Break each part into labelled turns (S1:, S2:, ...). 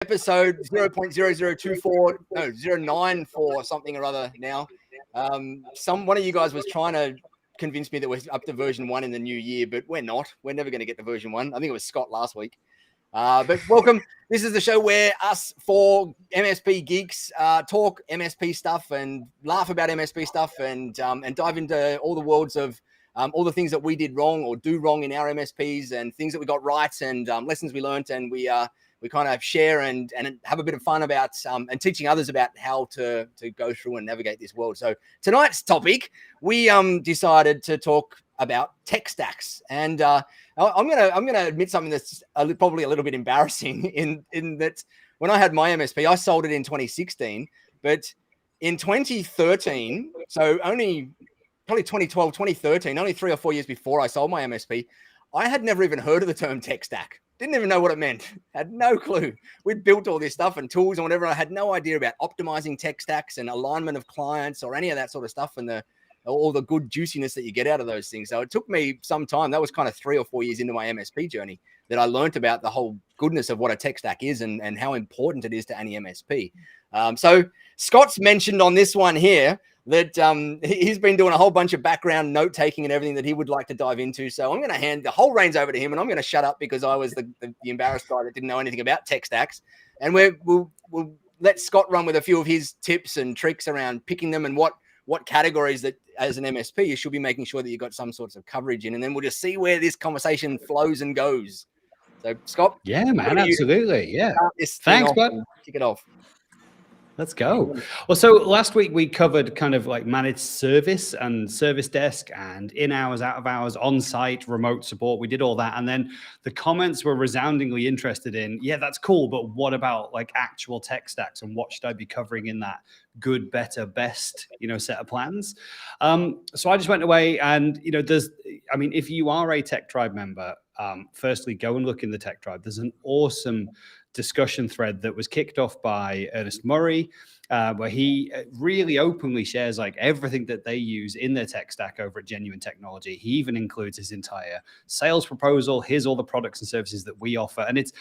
S1: episode 0.0024, no, 094 something or other now. One of you guys was trying to convince me that we're up to version 1 in the new year, but we're not. We're never going to get to version 1. I think it was Scott last week. But welcome. This is the show where us four MSP geeks talk MSP stuff and laugh about MSP stuff and dive into all the worlds of all the things that we did wrong or do wrong in our MSPs and things that we got right and lessons we learned, and we kind of share and have a bit of fun about and teaching others about how to go through and navigate this world. So tonight's topic, we decided to talk about tech stacks, and I'm gonna admit something that's probably a little bit embarrassing in that when I had my MSP, I sold it in 2016, but in 2013, so only probably 2012, 2013, only 3 or 4 years before I sold my MSP, I had never even heard of the term tech stack. Didn't even know what it meant. Had no clue. We'd built all this stuff and tools and whatever. I had no idea about optimizing tech stacks and alignment of clients or any of that sort of stuff and all the good juiciness that you get out of those things. So it took me some time. That was kind of 3 or 4 years into my MSP journey that I learned about the whole goodness of what a tech stack is and how important it is to any MSP. So Scott's mentioned on this one here that he's been doing a whole bunch of background note taking and everything that he would like to dive into. So I'm going to hand the whole reins over to him, and I'm going to shut up because I was the embarrassed guy that didn't know anything about tech stacks. And we'll let Scott run with a few of his tips and tricks around picking them and what categories that as an MSP you should be making sure that you've got some sorts of coverage in. And then we'll just see where this conversation flows and goes. So Scott.
S2: Yeah, man, absolutely. Yeah. Thanks, bud.
S1: Kick it off.
S2: Let's go. Well, so last week we covered kind of like managed service and service desk and in hours, out of hours, on site, remote support. We did all that. And then the comments were resoundingly interested in, yeah, that's cool, but what about like actual tech stacks and what should I be covering in that good, better, best, set of plans? So I just went away and, if you are a Tech Tribe member, firstly, go and look in the Tech Tribe. There's an awesome discussion thread that was kicked off by Ernest Murray, where he really openly shares like everything that they use in their tech stack over at Genuine Technology. He even includes his entire sales proposal. Here's all the products and services that we offer. And it's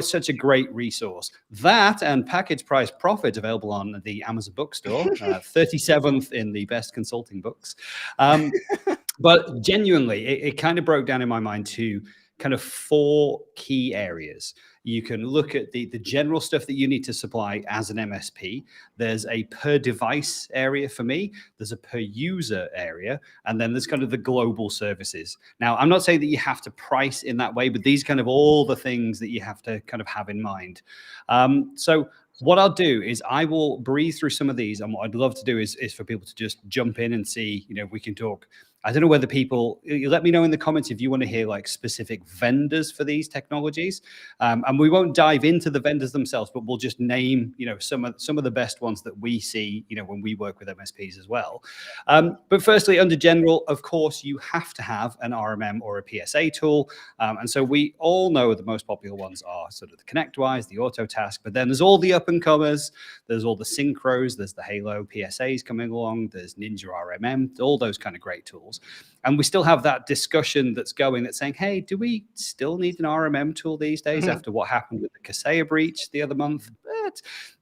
S2: such a great resource. That and Package Price Profit available on the Amazon bookstore, 37th in the best consulting books. But genuinely, it kind of broke down in my mind to kind of 4 key areas. You can look at the general stuff that you need to supply as an MSP. There's a per device area for me. There's a per user area. And then there's kind of the global services. Now, I'm not saying that you have to price in that way, but these kind of all the things that you have to kind of have in mind. So what I'll do is I will breeze through some of these. And what I'd love to do is for people to just jump in and see, if we can talk. I don't know whether you let me know in the comments if you want to hear like specific vendors for these technologies. And we won't dive into the vendors themselves, but we'll just name, some of the best ones that we see, when we work with MSPs as well. But firstly, under general, of course, you have to have an RMM or a PSA tool. And so we all know the most popular ones are sort of the ConnectWise, the Autotask, but then there's all the up and comers. There's all the Synchros, there's the Halo PSAs coming along, there's Ninja RMM, all those kind of great tools. And we still have that discussion that's saying, hey, do we still need an RMM tool these days after what happened with the Kaseya breach the other month?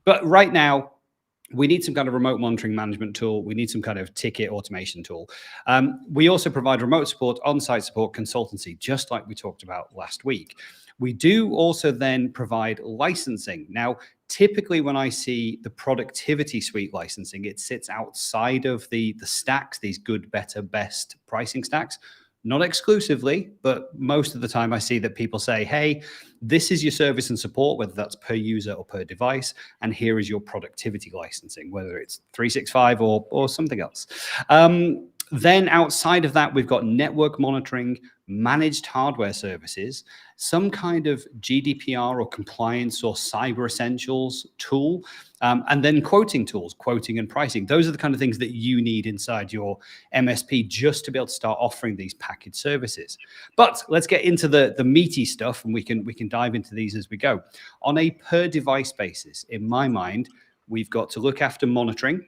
S2: But right now, we need some kind of remote monitoring management tool. We need some kind of ticket automation tool. We also provide remote support, on-site support, consultancy, just like we talked about last week. We do also then provide licensing. Now, typically when I see the productivity suite licensing, it sits outside of the stacks, these good, better, best pricing stacks. Not exclusively, but most of the time I see that people say, hey, this is your service and support, whether that's per user or per device, and here is your productivity licensing, whether it's 365 or something else. Then outside of that, we've got network monitoring, managed hardware services, some kind of GDPR or compliance or cyber essentials tool, and then quoting tools, quoting and pricing. Those are the kind of things that you need inside your MSP just to be able to start offering these packaged services. But let's get into the meaty stuff, and we can dive into these as we go. On a per device basis, in my mind, we've got to look after monitoring.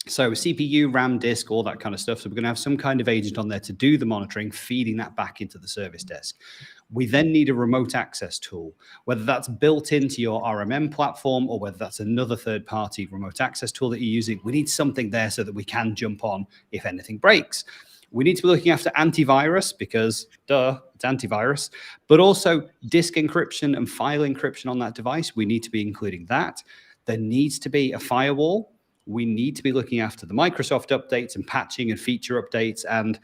S2: So CPU, RAM, disk, all that kind of stuff. So we're going to have some kind of agent on there to do the monitoring, feeding that back into the service desk. We then need a remote access tool, whether that's built into your RMM platform or whether that's another third-party remote access tool that you're using. We need something there so that we can jump on if anything breaks. We need to be looking after antivirus because, duh, it's antivirus, but also disk encryption and file encryption on that device. We need to be including that. There needs to be a firewall. We need to be looking after the Microsoft updates and patching and feature updates. And,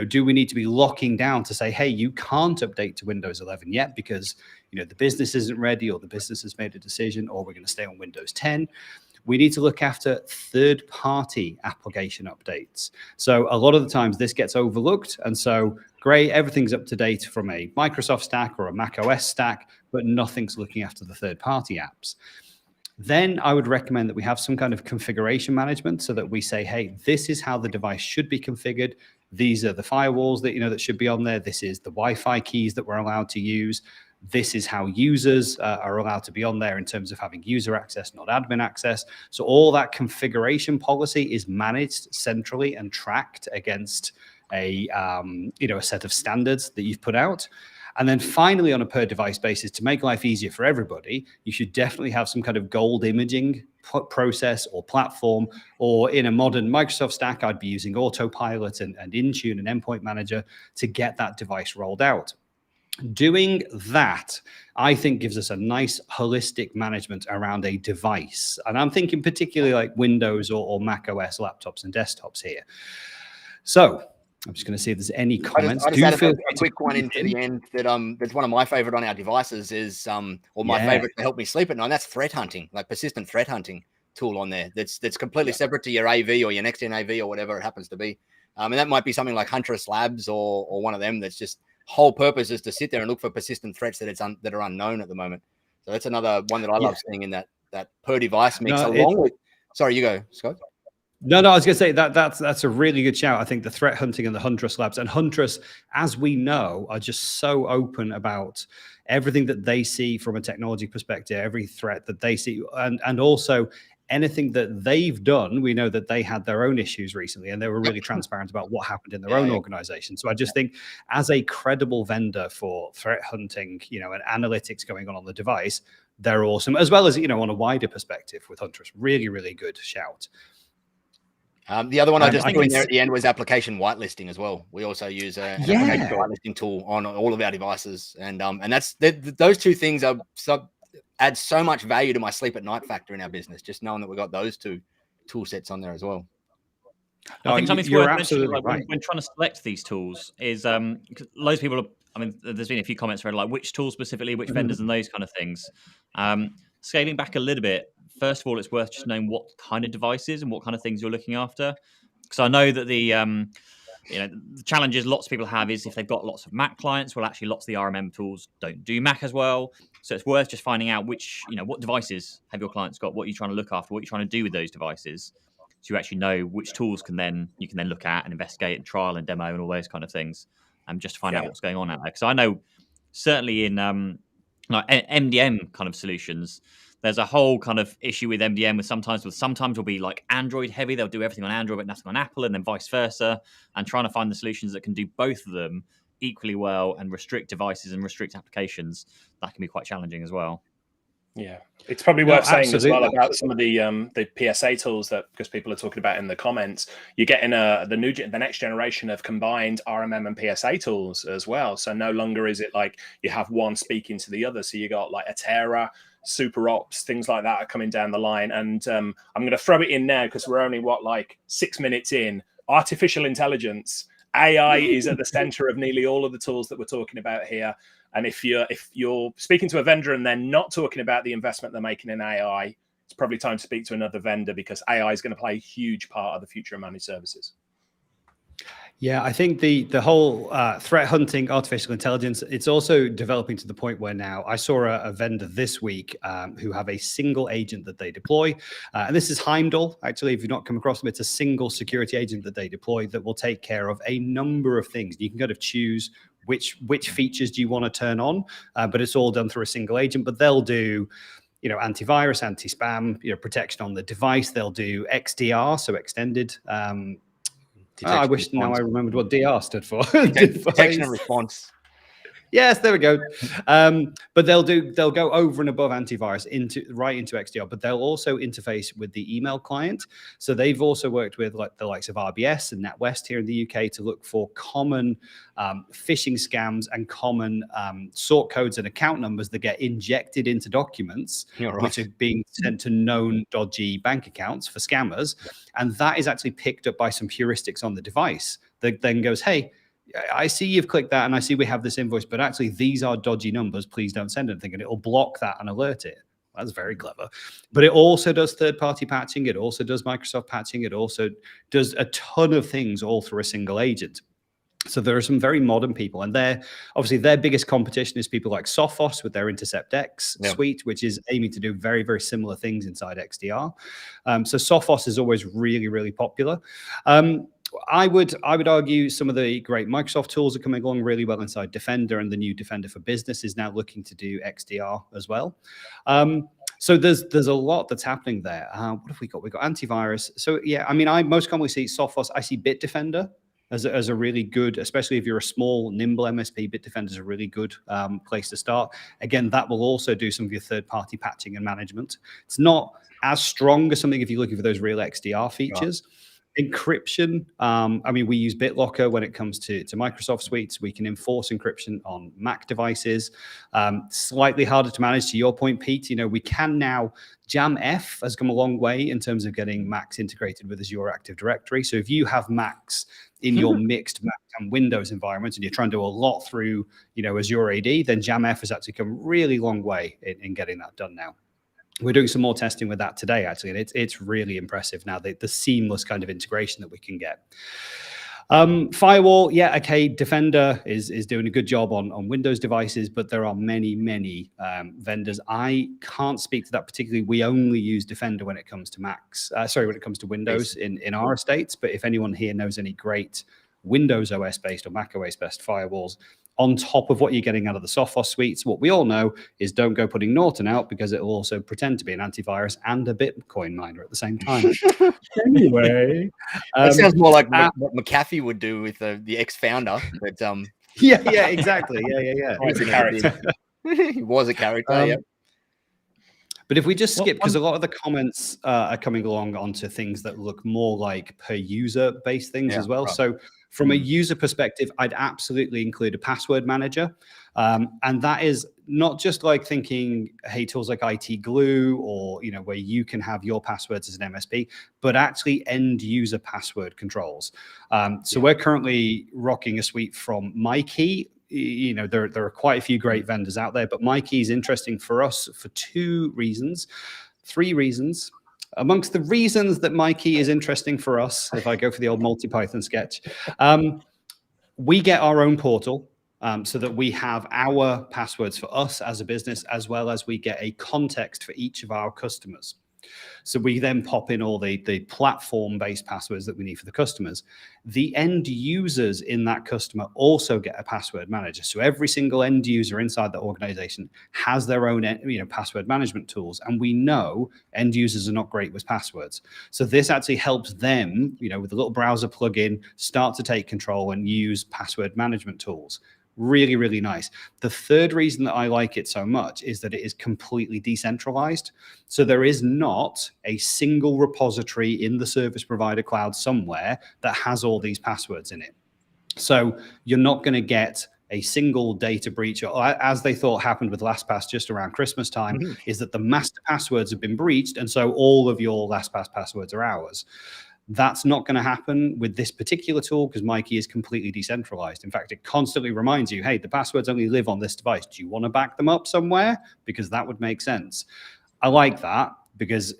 S2: do we need to be locking down to say, hey, you can't update to Windows 11 yet because, the business isn't ready or the business has made a decision or we're going to stay on Windows 10. We need to look after third-party application updates. So a lot of the times this gets overlooked. And so, great, everything's up to date from a Microsoft stack or a Mac OS stack, but nothing's looking after the third-party apps. Then I would recommend that we have some kind of configuration management so that we say, hey, this is how the device should be configured. These are the firewalls that, that should be on there. This is the Wi-Fi keys that we're allowed to use. This is how users are allowed to be on there in terms of having user access, not admin access. So all that configuration policy is managed centrally and tracked against a set of standards that you've put out. And then finally, on a per device basis, to make life easier for everybody, you should definitely have some kind of gold imaging process or platform, or in a modern Microsoft stack, I'd be using Autopilot and Intune and Endpoint Manager to get that device rolled out. Doing that, I think, gives us a nice holistic management around a device. And I'm thinking particularly like Windows or Mac OS laptops and desktops here. So I'm just going to see if there's any comments.
S1: I just added a quick one into the end that that's one of my favorite on our devices is or my favorite to help me sleep at night. And that's threat hunting, like persistent threat hunting tool on there. That's completely separate to your AV or your next gen AV or whatever it happens to be. And that might be something like Huntress Labs or one of them that's just whole purpose is to sit there and look for persistent threats that are unknown at the moment. So that's another one that I love seeing in that per device mix with. Sorry, you go, Scott.
S2: No, I was going to say that's a really good shout. I think the threat hunting and the Huntress Labs and Huntress, as we know, are just so open about everything that they see from a technology perspective, every threat that they see, and also anything that they've done. We know that they had their own issues recently, and they were really transparent about what happened in their own organization. So I just think as a credible vendor for threat hunting, and analytics going on the device, they're awesome, as well as, on a wider perspective with Huntress. Really, really good shout.
S1: The other one I just threw in there at the end was application whitelisting as well. We also use an application whitelisting tool on all of our devices, and that's those two things add so much value to my sleep at night factor in our business. Just knowing that we've got those two tool sets on there as well.
S3: I think something's worth mentioning when trying to select these tools is loads of people. There's been a few comments around like which tools specifically, which vendors, and those kind of things. Scaling back a little bit. First of all, it's worth just knowing what kind of devices and what kind of things you're looking after. Because I know that the challenges lots of people have is if they've got lots of Mac clients, well, actually lots of the RMM tools don't do Mac as well. So it's worth just finding out what devices have your clients got, what you're trying to look after, what you're trying to do with those devices. So you actually know which tools you can then look at and investigate and trial and demo and all those kind of things, just to find out what's going on out there. Because I know certainly in MDM kind of solutions, there's a whole kind of issue with MDM with sometimes will be like Android heavy. They'll do everything on Android, but nothing on Apple, and then vice versa. And trying to find the solutions that can do both of them equally well and restrict devices and restrict applications, that can be quite challenging as well.
S4: Yeah, it's probably worth saying as well about some of the PSA tools that, because people are talking about in the comments, you're getting the next generation of combined RMM and PSA tools as well. So no longer is it like you have one speaking to the other. So you got like Atera, Super Ops, things like that are coming down the line. And I'm going to throw it in now because we're only 6 minutes in. Artificial intelligence, AI is at the center of nearly all of the tools that we're talking about here. And if you're speaking to a vendor and they're not talking about the investment they're making in AI, it's probably time to speak to another vendor, because AI is going to play a huge part of the future of managed services.
S2: Yeah, I think the whole threat hunting, artificial intelligence, it's also developing to the point where now I saw a vendor this week who have a single agent that they deploy. And this is Heimdall. Actually, if you've not come across them, it's a single security agent that they deploy that will take care of a number of things. You can kind of choose which features do you want to turn on, but it's all done through a single agent. But they'll do antivirus, anti-spam, protection on the device. They'll do XDR, so extended. I wish now I remembered what DR stood for.
S1: Detection and response.
S2: Yes, there we go. But they'll go over and above antivirus right into XDR, but they'll also interface with the email client. So they've also worked with the likes of RBS and NatWest here in the UK to look for common phishing scams and common sort codes and account numbers that get injected into documents, which are being sent to known dodgy bank accounts for scammers. And that is actually picked up by some heuristics on the device that then goes, hey, I see you've clicked that and I see we have this invoice, but actually these are dodgy numbers. Please don't send anything. And it'll block that and alert it. That's very clever. But it also does third-party patching. It also does Microsoft patching. It also does a ton of things all through a single agent. So there are some very modern people, and obviously their biggest competition is people like Sophos with their Intercept X suite, which is aiming to do very, very similar things inside XDR. So Sophos is always really, really popular. I would argue some of the great Microsoft tools are coming along really well inside Defender, and the new Defender for Business is now looking to do XDR as well. So there's a lot that's happening there. What have we got? We've got antivirus. So yeah, I mean, I most commonly see Sophos. I see Bitdefender as a really good, especially if you're a small, nimble MSP, Bitdefender is a really good place to start. Again, that will also do some of your third-party patching and management. It's not as strong as something if you're looking for those real XDR features. Yeah. Encryption, I mean, we use BitLocker when it comes to Microsoft suites. We can enforce encryption on Mac devices. Slightly harder to manage, to your point, Pete. We can now, JAM-F has come a long way in terms of getting Macs integrated with Azure Active Directory. So if you have Macs in your mixed Mac and Windows environment and you're trying to do a lot through, Azure AD, then JAM-F has actually come a really long way in getting that done now. We're doing some more testing with that today, actually, and it's really impressive now, the seamless kind of integration that we can get. Firewall, yeah, okay, Defender is doing a good job on Windows devices, but there are many, many vendors. I can't speak to that particularly. We only use Defender when it comes to Macs, when it comes to Windows in our estates, but if anyone here knows any great Windows OS-based or Mac OS-based firewalls, on top of what you're getting out of the Sophos suites, what we all know is don't go putting Norton out because it will also pretend to be an antivirus and a Bitcoin miner at the same time. Anyway.
S1: That sounds more like what McAfee would do with the ex-founder. But,
S2: yeah, exactly. Yeah.
S1: He was a character. He was a character, yeah.
S2: But if we just skip, because a lot of the comments are coming along onto things that look more like per user based things as well. Right. So from a user perspective, I'd absolutely include a password manager. And that is not just like thinking, hey, tools like IT Glue or, where you can have your passwords as an MSP, but actually end user password controls. So we're currently rocking a suite from MyKey. There are quite a few great vendors out there, but MyKey is interesting for us for three reasons. Amongst the reasons that MyKey is interesting for us, if I go for the old multi-Python sketch, we get our own portal so that we have our passwords for us as a business, as well as we get a context for each of our customers. So we then pop in all the platform-based passwords that we need for the customers. The end users in that customer also get a password manager. So every single end user inside the organization has their own, password management tools. And we know end users are not great with passwords. So this actually helps them, with a little browser plugin, start to take control and use password management tools. Really, really nice. The third reason that I like it so much is that it is completely decentralized. So there is not a single repository in the service provider cloud somewhere that has all these passwords in it. So you're not going to get a single data breach, or as they thought happened with LastPass just around Christmas time, is that the master passwords have been breached. And so all of your LastPass passwords are ours. That's not going to happen with this particular tool because MyKey is completely decentralized. In fact, it constantly reminds you, hey, the passwords only live on this device. Do you want to back them up somewhere? Because that would make sense. I like that because,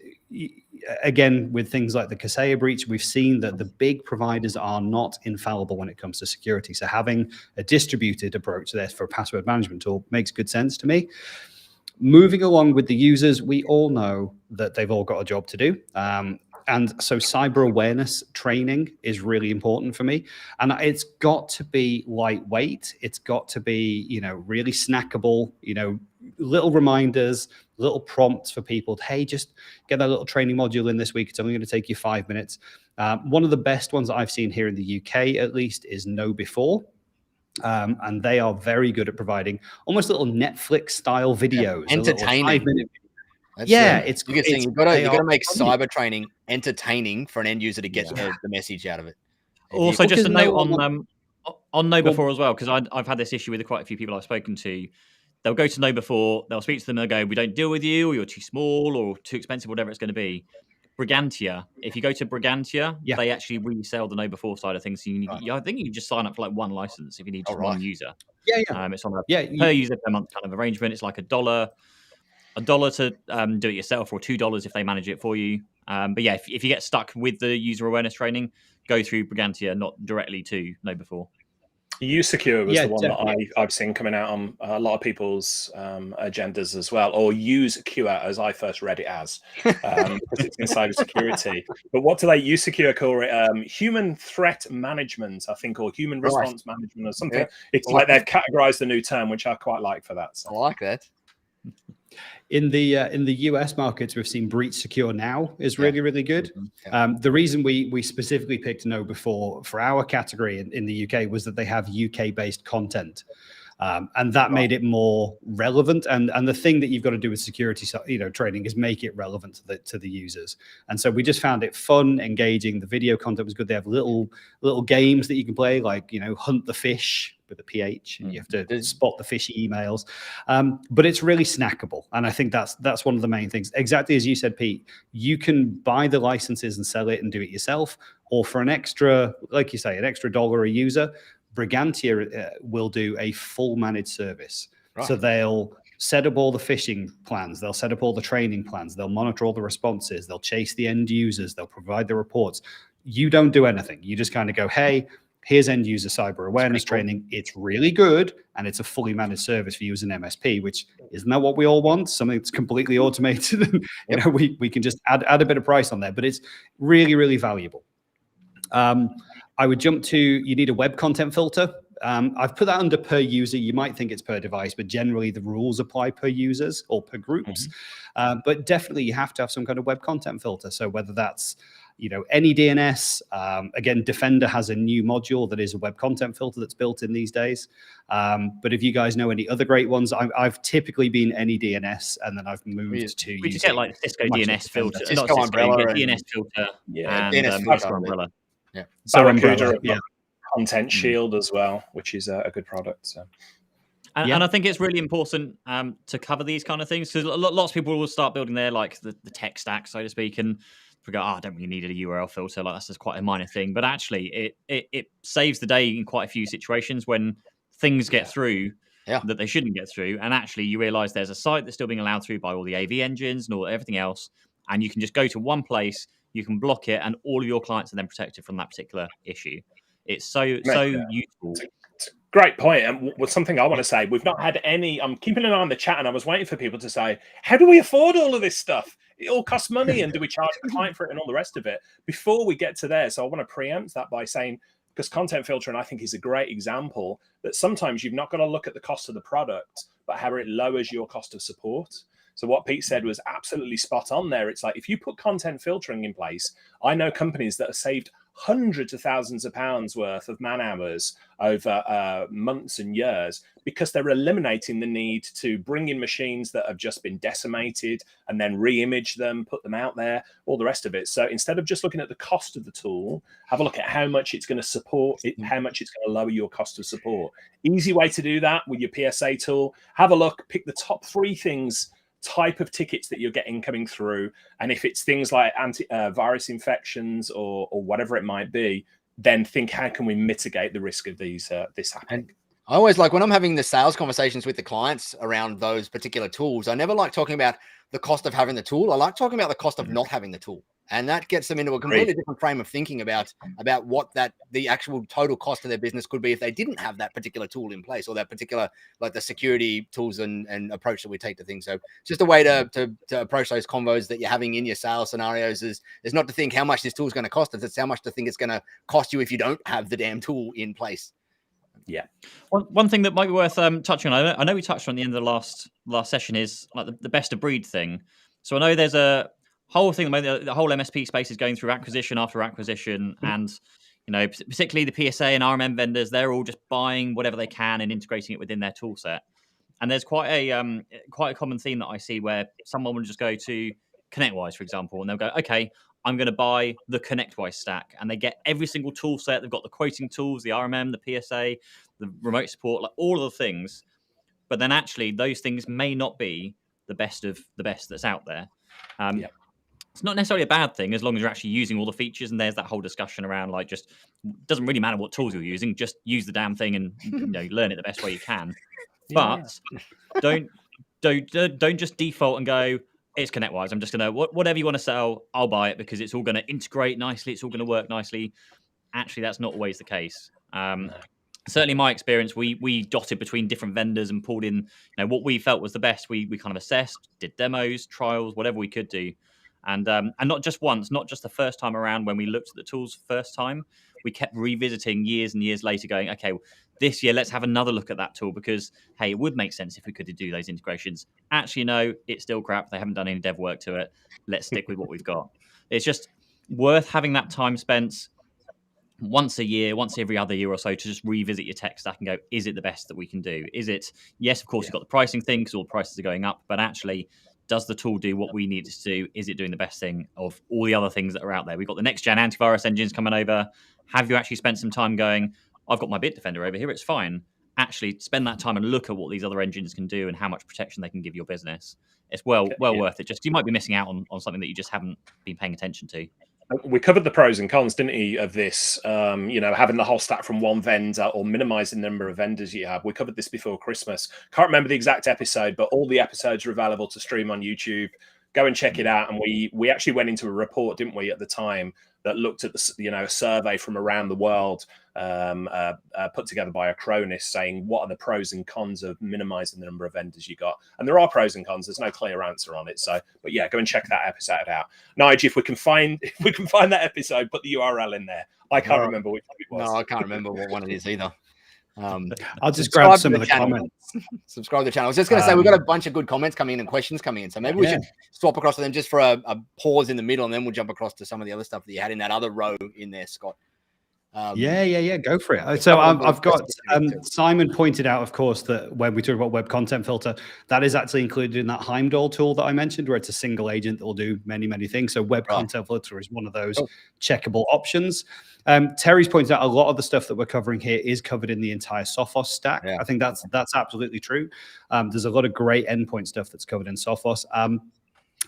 S2: again, with things like the Kaseya breach, we've seen that the big providers are not infallible when it comes to security. So having a distributed approach there for a password management tool makes good sense to me. Moving along with the users, we all know that they've all got a job to do. And so cyber awareness training is really important for me. And it's got to be lightweight. It's got to be, really snackable, little reminders, little prompts for people. Hey, just get that little training module in this week. It's only going to take you 5 minutes. One of the best ones that I've seen here in the UK, at least, is Know Before. And they are very good at providing almost little Netflix style videos,
S1: entertaining.
S2: 5-minute.
S1: It's you've got to make cyber training entertaining for an end user to get the message out of it.
S3: Also, just a note on Know Before as well, because I've had this issue with quite a few people I've spoken to. They'll go to Know Before, they'll speak to them, and they'll go, "We don't deal with you, or you're too small, or too expensive, whatever it's going to be." Brigantia. If you go to Brigantia, they actually resell the Know Before side of things. So I think you can just sign up for like one license if you need just one user. It's on a per user per month kind of arrangement. It's like $1 to do it yourself, or $2 if they manage it for you. But yeah, if you get stuck with the user awareness training, go through Brigantia, not directly to Know Before.
S4: User-Secure was the one that I've seen coming out on a lot of people's agendas as well, or Use-Secure as I first read it as, because it's in cybersecurity. But what do they Use-Secure call it? Human threat management, I think, or human response management or something. It's like they've categorized the new term, which I quite like for that. So.
S1: I like that.
S2: In the US markets, we've seen Breach Secure Now is really, really good. The reason we specifically picked Know Before for our category in the UK was that they have UK-based content. And that made it more relevant. And the thing that you've got to do with security, training is make it relevant to the users. And so we just found it fun, engaging. The video content was good. They have little games that you can play, like, hunt the fish with a PH, and you have to spot the fishy emails. But it's really snackable. And I think that's one of the main things. Exactly as you said, Pete, you can buy the licenses and sell it and do it yourself, or for an extra, like you say, an extra $1 a user, Brigantia will do a full managed service. So they'll set up all the phishing plans. They'll set up all the training plans. They'll monitor all the responses. They'll chase the end users. They'll provide the reports. You don't do anything. You just kind of go, hey, here's end user cyber awareness training. It's really good. And it's a fully managed service for you as an MSP, which isn't that what we all want? Something that's completely automated. And, we can just add a bit of price on there, but it's really, really valuable. I would jump to, you need a web content filter. I've put that under per user. You might think it's per device, but generally the rules apply per users or per groups. But definitely you have to have some kind of web content filter. So whether that's, any DNS, again, Defender has a new module that is a web content filter that's built in these days. But if you guys know any other great ones, I've typically been any DNS, and then I've moved to.
S3: We just get like Cisco DNS filter,
S1: Cisco Umbrella,
S3: DNS filter, and
S1: DNS
S3: filter Umbrella.
S2: So Umbrella,
S4: Content Shield as well, which is a good product. So.
S3: And I think it's really important to cover these kind of things, because lots of people will start building their the tech stack, so to speak, and we go, I don't really need a URL filter. Like, that's just quite a minor thing, but actually, it saves the day in quite a few situations when things get through that they shouldn't get through, and actually you realize there's a site that's still being allowed through by all the AV engines and all everything else, and you can just go to one place. You can block it, and all of your clients are then protected from that particular issue. It's so useful.
S4: It's a great point. And something I want to say, we've not had any. I'm keeping an eye on the chat, and I was waiting for people to say, "How do we afford all of this stuff? It all costs money, and do we charge the client for it, and all the rest of it?" Before we get to there, so I want to preempt that by saying, because content filtering, I think, is a great example that sometimes you've not got to look at the cost of the product, but how it lowers your cost of support. So what Pete said was absolutely spot on there. It's like, if you put content filtering in place, I know companies that have saved hundreds of thousands of pounds worth of man hours over months and years, because they're eliminating the need to bring in machines that have just been decimated and then re-image them, put them out there, all the rest of it. So instead of just looking at the cost of the tool, have a look at how much it's going to support it, how much it's going to lower your cost of support. Easy way to do that with your PSA tool. Have a look, pick the top 3 things, type of tickets that you're getting coming through, and if it's things like virus infections or whatever it might be, then think, how can we mitigate the risk of this happening?
S1: And I always like, when I'm having the sales conversations with the clients around those particular tools, I never like talking about the cost of having the tool. I like talking about the cost of not having the tool. And that gets them into a completely different frame of thinking about what the actual total cost of their business could be if they didn't have that particular tool in place, or that particular, like the security tools and approach that we take to things. So it's just a way to approach those convos that you're having in your sales scenarios is not to think how much this tool is going to cost us. It's how much to think it's going to cost you if you don't have the damn tool in place.
S4: Yeah.
S3: One thing that might be worth touching on, I know we touched on the end of the last session, is like the best of breed thing. So I know there's a whole thing, the whole MSP space is going through acquisition after acquisition, and particularly the PSA and RMM vendors, they're all just buying whatever they can and integrating it within their tool set. And there's quite a common theme that I see where someone will just go to ConnectWise, for example, and they'll go, okay, I'm going to buy the ConnectWise stack, and they get every single tool set. They've got the quoting tools, the RMM, the PSA, the remote support, like all of the things. But then actually, those things may not be the best of the best that's out there. It's not necessarily a bad thing as long as you're actually using all the features. And there's that whole discussion around like, just doesn't really matter what tools you're using, just use the damn thing and learn it the best way you can. But don't just default and go, it's ConnectWise. I'm just gonna whatever you want to sell, I'll buy it because it's all going to integrate nicely. It's all going to work nicely. Actually, that's not always the case. Certainly, in my experience, we dotted between different vendors and pulled in what we felt was the best. We kind of assessed, did demos, trials, whatever we could do, and not just once, not just the first time around when we looked at the tools first time. We kept revisiting years and years later, going, okay, this year let's have another look at that tool because hey, it would make sense if we could do those integrations. Actually, no, it's still crap. They haven't done any dev work to it. Let's stick with what we've got. It's just worth having that time spent once a year, once every other year or so, to just revisit your tech stack and go, is it the best that we can do? Is it, yes, of course, you've got the pricing thing because all the prices are going up, but actually, does the tool do what we need it to do? Is it doing the best thing of all the other things that are out there? We've got the next gen antivirus engines coming over. Have you actually spent some time going, I've got my Bitdefender over here, it's fine. Actually, spend that time and look at what these other engines can do and how much protection they can give your business. It's well worth it. Just you might be missing out on something that you just haven't been paying attention to.
S4: We covered the pros and cons, didn't we, of this, having the whole stack from one vendor or minimizing the number of vendors you have. We covered this before Christmas. Can't remember the exact episode, but all the episodes are available to stream on YouTube. Go and check it out. And we actually went into a report, didn't we, at the time that looked at a survey from around the world put together by Acronis saying what are the pros and cons of minimizing the number of vendors you got. And there are pros and cons. There's no clear answer on it. But yeah, go and check that episode out. Nigel, if we can find that episode, put the URL in there. I can't remember which one it was.
S1: No, I can't remember what one it is either.
S2: I'll just grab some of the comments.
S1: Subscribe to the channel. I was just going to say, we've got a bunch of good comments coming in and questions coming in. So maybe we should swap across to them just for a pause in the middle, and then we'll jump across to some of the other stuff that you had in that other row in there, Scott.
S2: Go for it. So I've got Simon pointed out, of course, that when we talk about web content filter, that is actually included in that Heimdall tool that I mentioned, where it's a single agent that will do many, many things. So web content filter is one of those checkable options. Terry's pointed out a lot of the stuff that we're covering here is covered in the entire Sophos stack. I think that's absolutely true. There's a lot of great endpoint stuff that's covered in Sophos.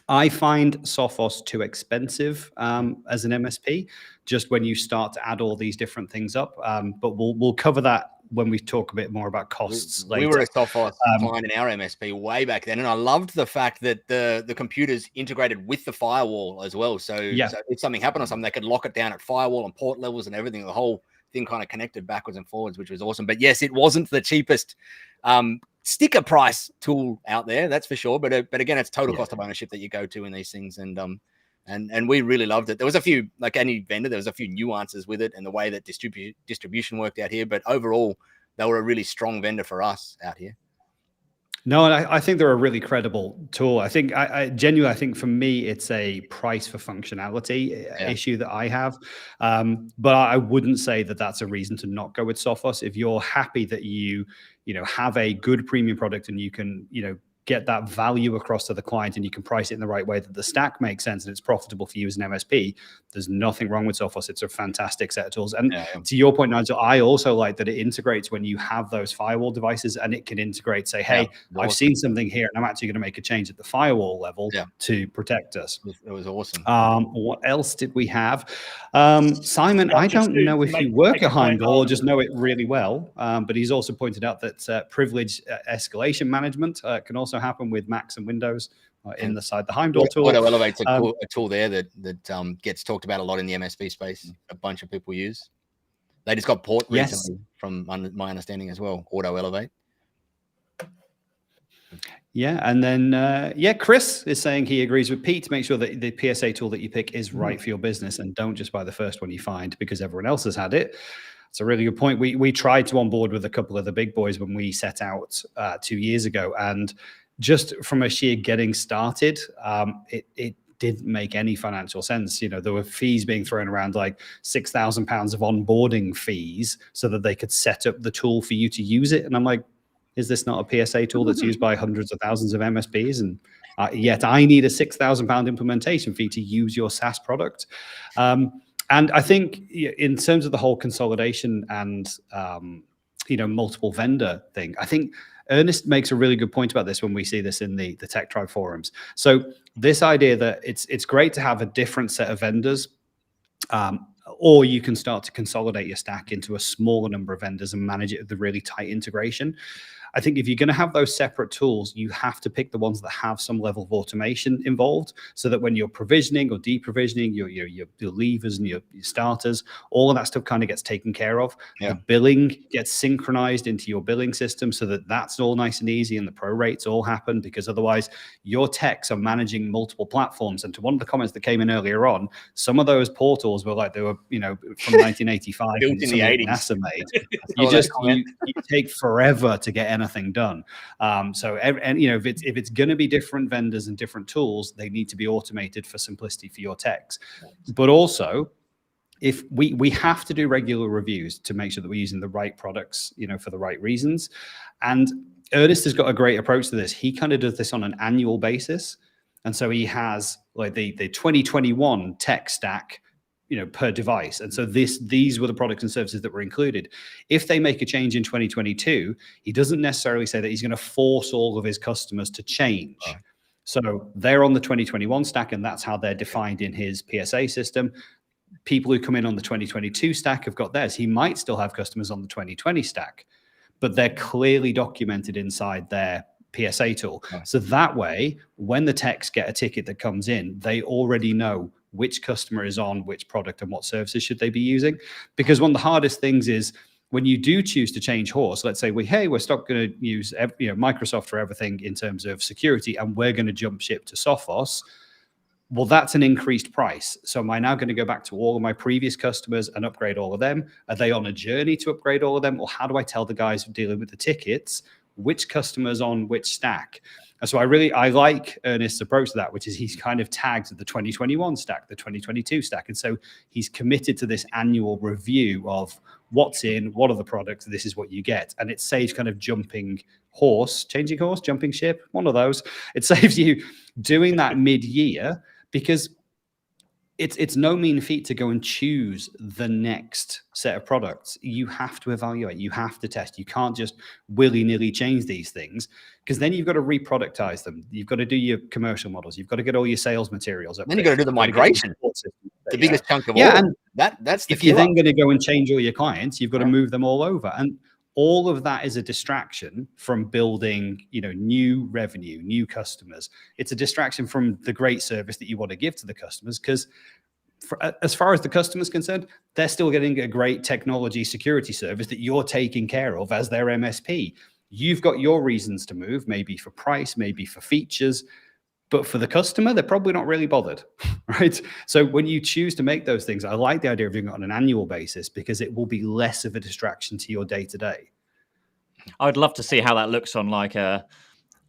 S2: I find Sophos too expensive as an MSP, just when you start to add all these different things up. But we'll cover that when we talk a bit more about costs later.
S1: We were a Sophos client in our MSP way back then, and I loved the fact that the computers integrated with the firewall as well. So if something happened or something, they could lock it down at firewall and port levels and everything. The whole thing kind of connected backwards and forwards, which was awesome. But yes, it wasn't the cheapest sticker price tool out there, that's for sure. But again, it's total cost of ownership that you go to in these things, and we really loved it. There was a few, like any vendor, there was a few nuances with it and the way that distribution worked out here. But overall, they were a really strong vendor for us out here.
S2: No, and I think they're a really credible tool. I think I genuinely, I think for me, it's a price for functionality issue that I have. But I wouldn't say that that's a reason to not go with Sophos. If you're happy that you have a good premium product and you can, get that value across to the client and you can price it in the right way that the stack makes sense and it's profitable for you as an MSP, there's nothing wrong with Sophos. It's a fantastic set of tools. And to your point, Nigel, I also like that it integrates when you have those firewall devices, and it can integrate, say, hey, I've seen something here and I'm actually going to make a change at the firewall level to protect us.
S1: It was awesome.
S2: What else did we have? Simon, I don't know if you work at Heimdall or just know it really well, but he's also pointed out that privilege escalation management can also happen with Macs and Windows inside the Heimdall tool.
S1: Auto Elevate's a tool there that gets talked about a lot in the MSP space. A bunch of people use. They just got port recently, from my understanding as well. Auto Elevate.
S2: Yeah, and then Chris is saying he agrees with Pete. Make sure that the PSA tool that you pick is right for your business, and don't just buy the first one you find because everyone else has had it. It's a really good point. We tried to onboard with a couple of the big boys when we set out 2 years ago, and just from a sheer getting started, it didn't make any financial sense. You know, there were fees being thrown around, like £6,000 of onboarding fees so that they could set up the tool for you to use it. And I'm like, is this not a PSA tool that's used by hundreds of thousands of MSPs? And yet I need a £6,000 implementation fee to use your SaaS product. And I think in terms of the whole consolidation and, multiple vendor thing, I think Ernest makes a really good point about this when we see this in the Tech Tribe forums. So this idea that it's great to have a different set of vendors, or you can start to consolidate your stack into a smaller number of vendors and manage it with the really tight integration. I think if you're going to have those separate tools, you have to pick the ones that have some level of automation involved, so that when you're provisioning or deprovisioning your leavers and your starters, all of that stuff kind of gets taken care of. Yeah. The billing gets synchronized into your billing system so that that's all nice and easy, and the pro rates all happen, because otherwise your techs are managing multiple platforms. And to one of the comments that came in earlier on, some of those portals were like they were, from 1985
S1: built in the 80s.
S2: NASA made. you take forever to get anything done. If it's going to be different vendors and different tools, they need to be automated for simplicity for your techs. But also, if we have to do regular reviews to make sure that we're using the right products, for the right reasons. And Ernest has got a great approach to this. He kind of does this on an annual basis. And so he has like the 2021 tech stack, per device. And so these were the products and services that were included. If they make a change in 2022, he doesn't necessarily say that he's going to force all of his customers to change. Right. So they're on the 2021 stack, and that's how they're defined in his PSA system. People who come in on the 2022 stack have got theirs. He might still have customers on the 2020 stack, but they're clearly documented inside their PSA tool. Right. So that way, when the techs get a ticket that comes in, they already know which customer is on which product and what services should they be using. Because one of the hardest things is when you do choose to change horse, let's say we're stopped going to use Microsoft for everything in terms of security, and we're going to jump ship to Sophos. Well, that's an increased price. So am I now going to go back to all of my previous customers and upgrade all of them? Are they on a journey to upgrade all of them? Or how do I tell the guys dealing with the tickets which customers on which stack? And so I like Ernest's approach to that, which is he's kind of tagged the 2021 stack, the 2022 stack. And so he's committed to this annual review of what's in, what are the products, this is what you get. And it saves kind of changing horse, jumping ship, one of those. It saves you doing that mid-year, because it's no mean feat to go and choose the next set of products. You have to evaluate, you have to test. You can't just willy-nilly change these things, because then you've got to reproductize them. You've got to do your commercial models. You've got to get all your sales materials up.
S1: Then you've got to do the migration. The biggest chunk of all.
S2: And
S1: that's the
S2: if you're then going to go and change all your clients, you've got to move them all over. And all of that is a distraction from building, new revenue, new customers. It's a distraction from the great service that you want to give to the customers, because as far as the customer's concerned, they're still getting a great technology security service that you're taking care of as their MSP. You've got your reasons to move, maybe for price, maybe for features, but for the customer, they're probably not really bothered, right? So when you choose to make those things, I like the idea of doing it on an annual basis, because it will be less of a distraction to your day-to-day.
S3: I would love to see how that looks on like both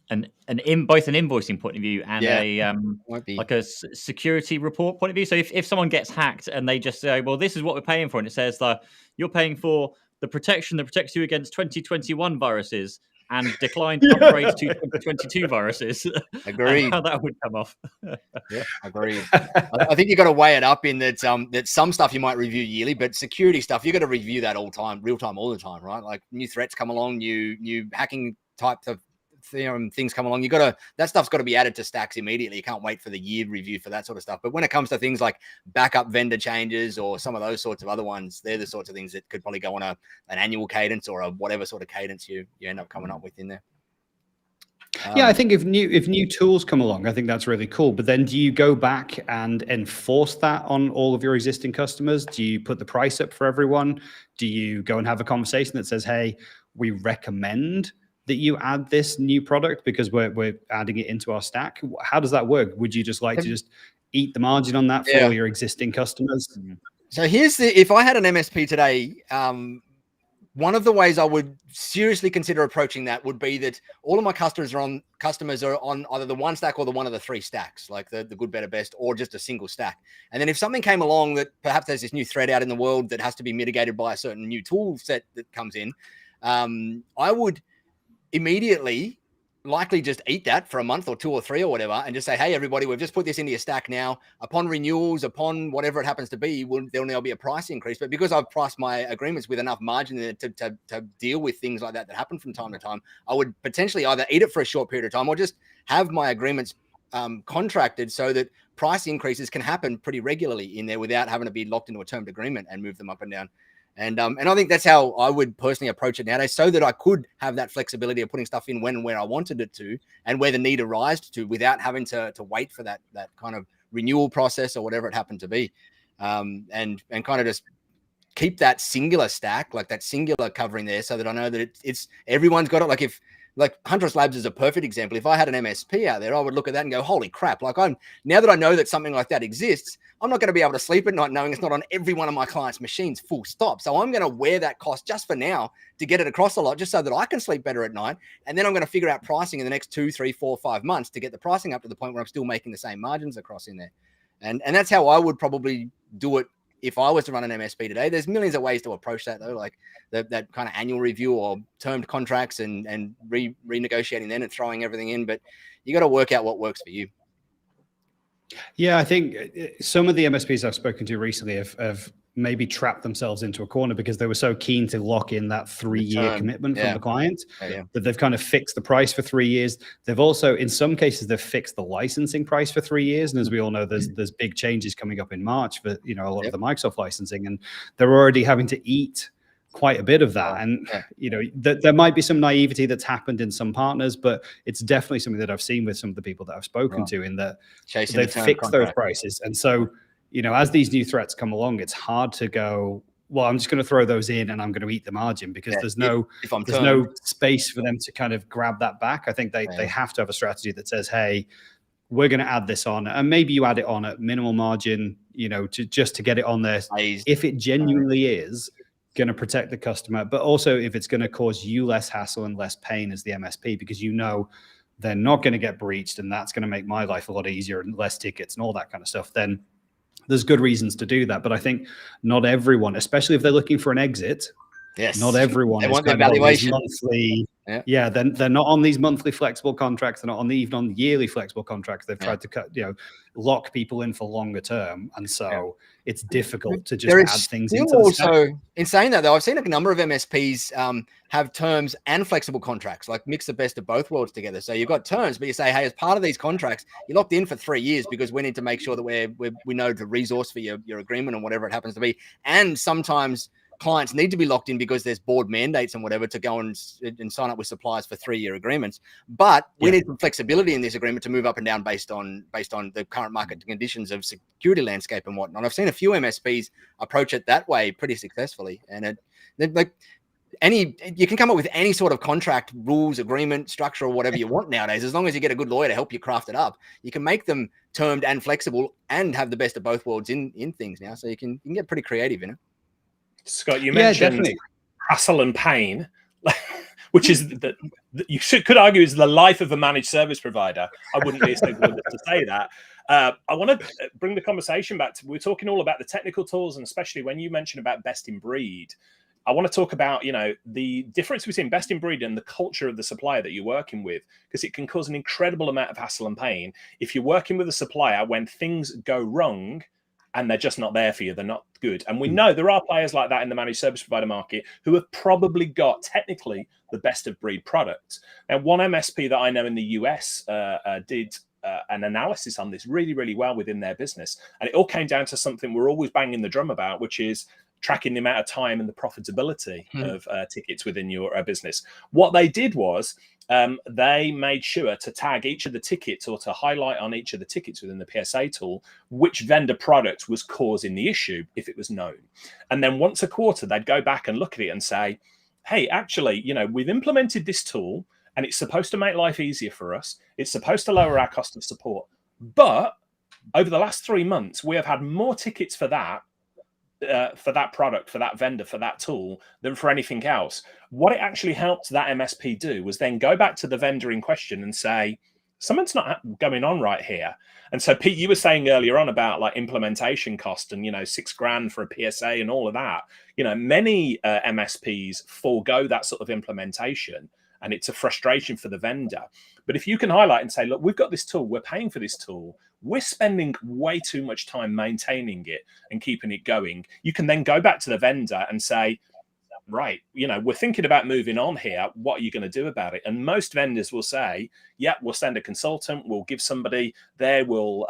S3: an invoicing point of view and like a security report point of view. So if someone gets hacked and they just say, well, this is what we're paying for, and it says that you're paying for the protection that protects you against 2021 viruses and declined upgrades to 2022 viruses.
S1: Agreed.
S3: How that would come off.
S1: Yeah, agreed. I think you've got to weigh it up in that that some stuff you might review yearly, but security stuff, you've got to review that real time, all the time, right? Like new threats come along, new hacking types of things come along. That stuff's got to be added to stacks immediately. You can't wait for the year review for that sort of stuff. But when it comes to things like backup vendor changes or some of those sorts of other ones, they're the sorts of things that could probably go on an annual cadence or a whatever sort of cadence you end up coming up with in there.
S2: I think if new tools come along, I think that's really cool. But then do you go back and enforce that on all of your existing customers? Do you put the price up for everyone? Do you go and have a conversation that says, hey, we recommend that you add this new product because we're adding it into our stack? How does that work? Would you just like to just eat the margin on that for all your existing customers?
S1: So if I had an MSP today, one of the ways I would seriously consider approaching that would be that all of my customers are on either the one stack or the one of the three stacks, like the good, better, best, or just a single stack. And then if something came along that perhaps there's this new threat out in the world that has to be mitigated by a certain new tool set that comes in, I would immediately likely just eat that for a month or 2 or 3 or whatever, and just say, hey, everybody, we've just put this into your stack now. Upon renewals, upon whatever it happens to be, there'll now be a price increase. But because I've priced my agreements with enough margin there to deal with things like that happen from time to time, I would potentially either eat it for a short period of time or just have my agreements contracted so that price increases can happen pretty regularly in there without having to be locked into a termed agreement and move them up and down. And I think that's how I would personally approach it nowadays, so that I could have that flexibility of putting stuff in when and where I wanted it to, and where the need arised to, without having to wait for that kind of renewal process or whatever it happened to be, and kind of just keep that singular stack, like that singular covering there, so that I know that it's everyone's got it. Like Huntress Labs is a perfect example. If I had an MSP out there, I would look at that and go, holy crap. Like now that I know that something like that exists, I'm not going to be able to sleep at night knowing it's not on every one of my clients' machines, full stop. So I'm going to wear that cost just for now to get it across a lot, just so that I can sleep better at night. And then I'm going to figure out pricing in the next 2, 3, 4, 5 months to get the pricing up to the point where I'm still making the same margins across in there. And that's how I would probably do it if I was to run an MSP today. There's millions of ways to approach that, though, like that kind of annual review or termed contracts and renegotiating then and throwing everything in. But you got to work out what works for you.
S2: Yeah, I think some of the MSPs I've spoken to recently have maybe trapped themselves into a corner because they were so keen to lock in that 3-year commitment from the client that they've kind of fixed the price for 3 years. They've also, in some cases, they've fixed the licensing price for 3 years. And as we all know, there's big changes coming up in March for, a lot of the Microsoft licensing, and they're already having to eat quite a bit of that. And, there might be some naivety that's happened in some partners, but it's definitely something that I've seen with some of the people that I've spoken to, in that they've fixed those prices. And so, as these new threats come along, it's hard to go, well, I'm just going to throw those in and I'm going to eat the margin, because there's no space for them to kind of grab that back. I think they have to have a strategy that says, hey, we're going to add this on, and maybe you add it on at minimal margin, just to get it on there. If it genuinely is going to protect the customer, but also if it's going to cause you less hassle and less pain as the MSP, because they're not going to get breached, and that's going to make my life a lot easier and less tickets and all that kind of stuff, then there's good reasons to do that. But I think not everyone, especially if they're looking for an exit, not everyone
S1: they
S2: is
S1: want the
S2: kind of
S1: evaluation.
S2: Monthly. Then they're not on these monthly flexible contracts. They're not even on yearly flexible contracts. They've tried to lock people in for longer term, and so it's difficult to just add things into the stack.
S1: In saying that, though, I've seen a number of MSPs have terms and flexible contracts, like mix the best of both worlds together. So you've got terms, but you say, hey, as part of these contracts, you're locked in for 3 years because we need to make sure that we know the resource for your agreement and whatever it happens to be. And sometimes clients need to be locked in because there's board mandates and whatever to go and sign up with suppliers for 3-year agreements. But we need some flexibility in this agreement to move up and down based on the current market conditions of security landscape and whatnot. I've seen a few MSPs approach it that way pretty successfully. And you can come up with any sort of contract, rules, agreement, structure, or whatever you want nowadays, as long as you get a good lawyer to help you craft it up. You can make them termed and flexible and have the best of both worlds in things now. So you can get pretty creative in it.
S4: Scott, you mentioned hassle and pain, which is that you could argue is the life of a managed service provider. I wouldn't be so good to say that. I want to bring the conversation back to, we're talking all about the technical tools, and especially when you mentioned about best in breed, I want to talk about, the difference between best in breed and the culture of the supplier that you're working with, because it can cause an incredible amount of hassle and pain if you're working with a supplier when things go wrong and they're just not there for you. They're not good. And we know there are players like that in the managed service provider market who have probably got technically the best of breed products. Now, one MSP that I know in the US did an analysis on this really, really well within their business. And it all came down to something we're always banging the drum about, which is tracking the amount of time and the profitability of tickets within your business. What they did was they made sure to tag each of the tickets, or to highlight on each of the tickets within the PSA tool which vendor product was causing the issue if it was known. And then once a quarter, they'd go back and look at it and say, hey, actually, we've implemented this tool and it's supposed to make life easier for us. It's supposed to lower our cost of support. But over the last 3 months, we have had more tickets for that for that product, for that vendor, for that tool than for anything else. What it actually helped that MSP do was then go back to the vendor in question and say, something's not going on right here. And so, Pete, you were saying earlier on about like implementation cost and, $6,000 for a PSA and all of that. Many MSPs forego that sort of implementation, and it's a frustration for the vendor. But if you can highlight and say, look, we've got this tool, we're paying for this tool, we're spending way too much time maintaining it and keeping it going, you can then go back to the vendor and say, right, we're thinking about moving on here. What are you going to do about it? And most vendors will say, yeah, we'll send a consultant, we'll give somebody there, we'll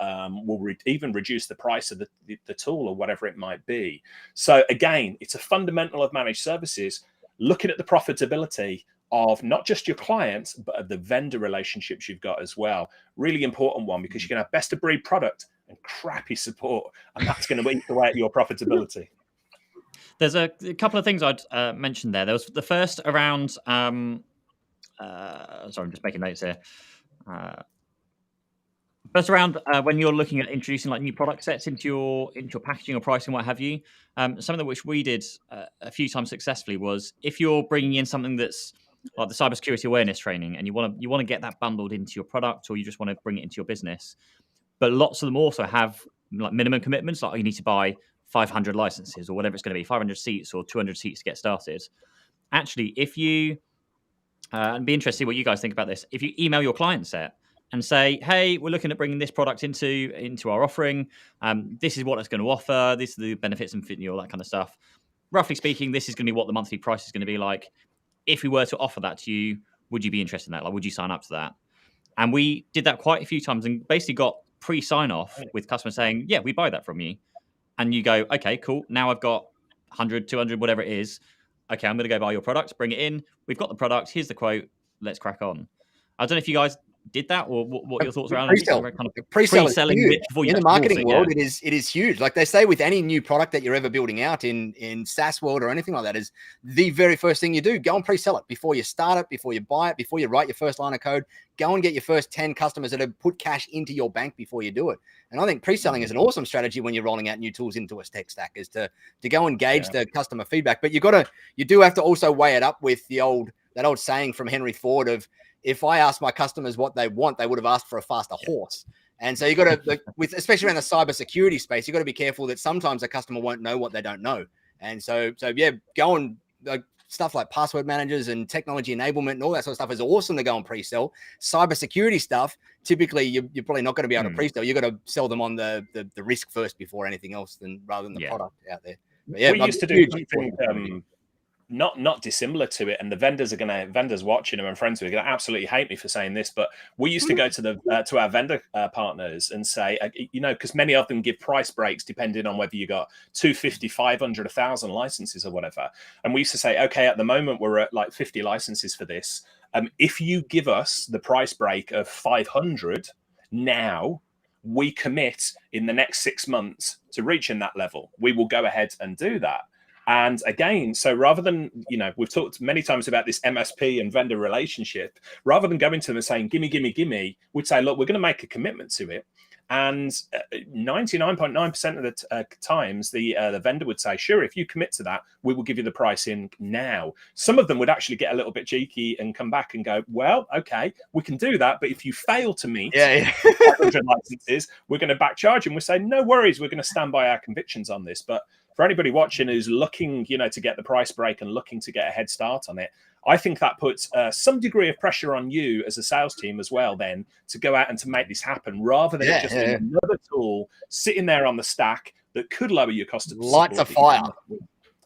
S4: even reduce the price of the tool or whatever it might be. So again, it's a fundamental of managed services, looking at the profitability of not just your clients, but of the vendor relationships you've got as well. Really important one, because you can have best of breed product and crappy support, and that's going to eat away at your profitability.
S3: There's a couple of things I'd mention there. There was the first around, sorry, I'm just making notes here. First around when you're looking at introducing like new product sets into your packaging or pricing, what have you. Something that which we did a few times successfully was, if you're bringing in something that's like the cybersecurity awareness training, and you want to get that bundled into your product, or you just want to bring it into your business, but lots of them also have like minimum commitments, like you need to buy 500 licenses or whatever it's going to be, 500 seats or 200 seats to get started. Actually, if you and be interested what you guys think about this, if you email your client set and say, hey, we're looking at bringing this product into our offering, this is what it's going to offer, these are the benefits and all that kind of stuff, roughly speaking, this is going to be what the monthly price is going to be like. If we were to offer that to you, would you be interested in that? Like, would you sign up to that? And we did that quite a few times and basically got pre-sign off with customers saying, yeah, we buy that from you. And you go, okay, cool. Now I've got 100, 200, whatever it is. Okay, I'm going to go buy your product, bring it in. We've got the product. Here's the quote. Let's crack on. I don't know if you guys did that, or what your thoughts around
S1: pre-sell.
S3: Kind of
S1: Pre-selling in the marketing world,
S3: yeah.
S1: it is huge. Like they say with any new product that you're ever building out in SaaS world or anything like that, is the very first thing you do, go and pre-sell it before you start it, before you buy it, before you write your first line of code. Go and get your first 10 customers that have put cash into your bank before you do it. And I think pre-selling is an awesome strategy when you're rolling out new tools into a tech stack, is to go and gauge the customer feedback. But you do have to also weigh it up with that old saying from Henry Ford of, if I asked my customers what they want, they would have asked for a faster horse. And so you got to, especially around the cybersecurity space, you got to be careful that sometimes a customer won't know what they don't know. And so yeah, go and stuff like password managers and technology enablement and all that sort of stuff is awesome to go and pre-sell. Cybersecurity stuff, typically you're probably not going to be able to pre-sell. You got to sell them on the risk first before anything else, rather than the product out there. But yeah,
S4: we used to do something not dissimilar to it, and the vendors watching them and friends who are going to absolutely hate me for saying this, but we used to go to our vendor partners and say, because many of them give price breaks depending on whether you got 250, 500, 1,000 licenses or whatever. And we used to say, okay, at the moment we're at like 50 licenses for this. If you give us the price break of 500 now, we commit in the next 6 months to reaching that level. We will go ahead and do that. And again, so rather than, we've talked many times about this MSP and vendor relationship, rather than going to them and saying, gimme, we'd say, look, we're going to make a commitment to it. And 99.9% of the times, the vendor would say, sure, if you commit to that, we will give you the pricing now. Some of them would actually get a little bit cheeky and come back and go, well, okay, we can do that. But if you fail to meet 500 licenses, we're going to back charge. And we say, no worries, we're going to stand by our convictions on this. But for anybody watching who's looking, to get the price break and looking to get a head start on it, I think that puts some degree of pressure on you as a sales team as well, then, to go out and to make this happen, rather than it just being another tool sitting there on the stack that could lower your cost of
S1: lights a fire.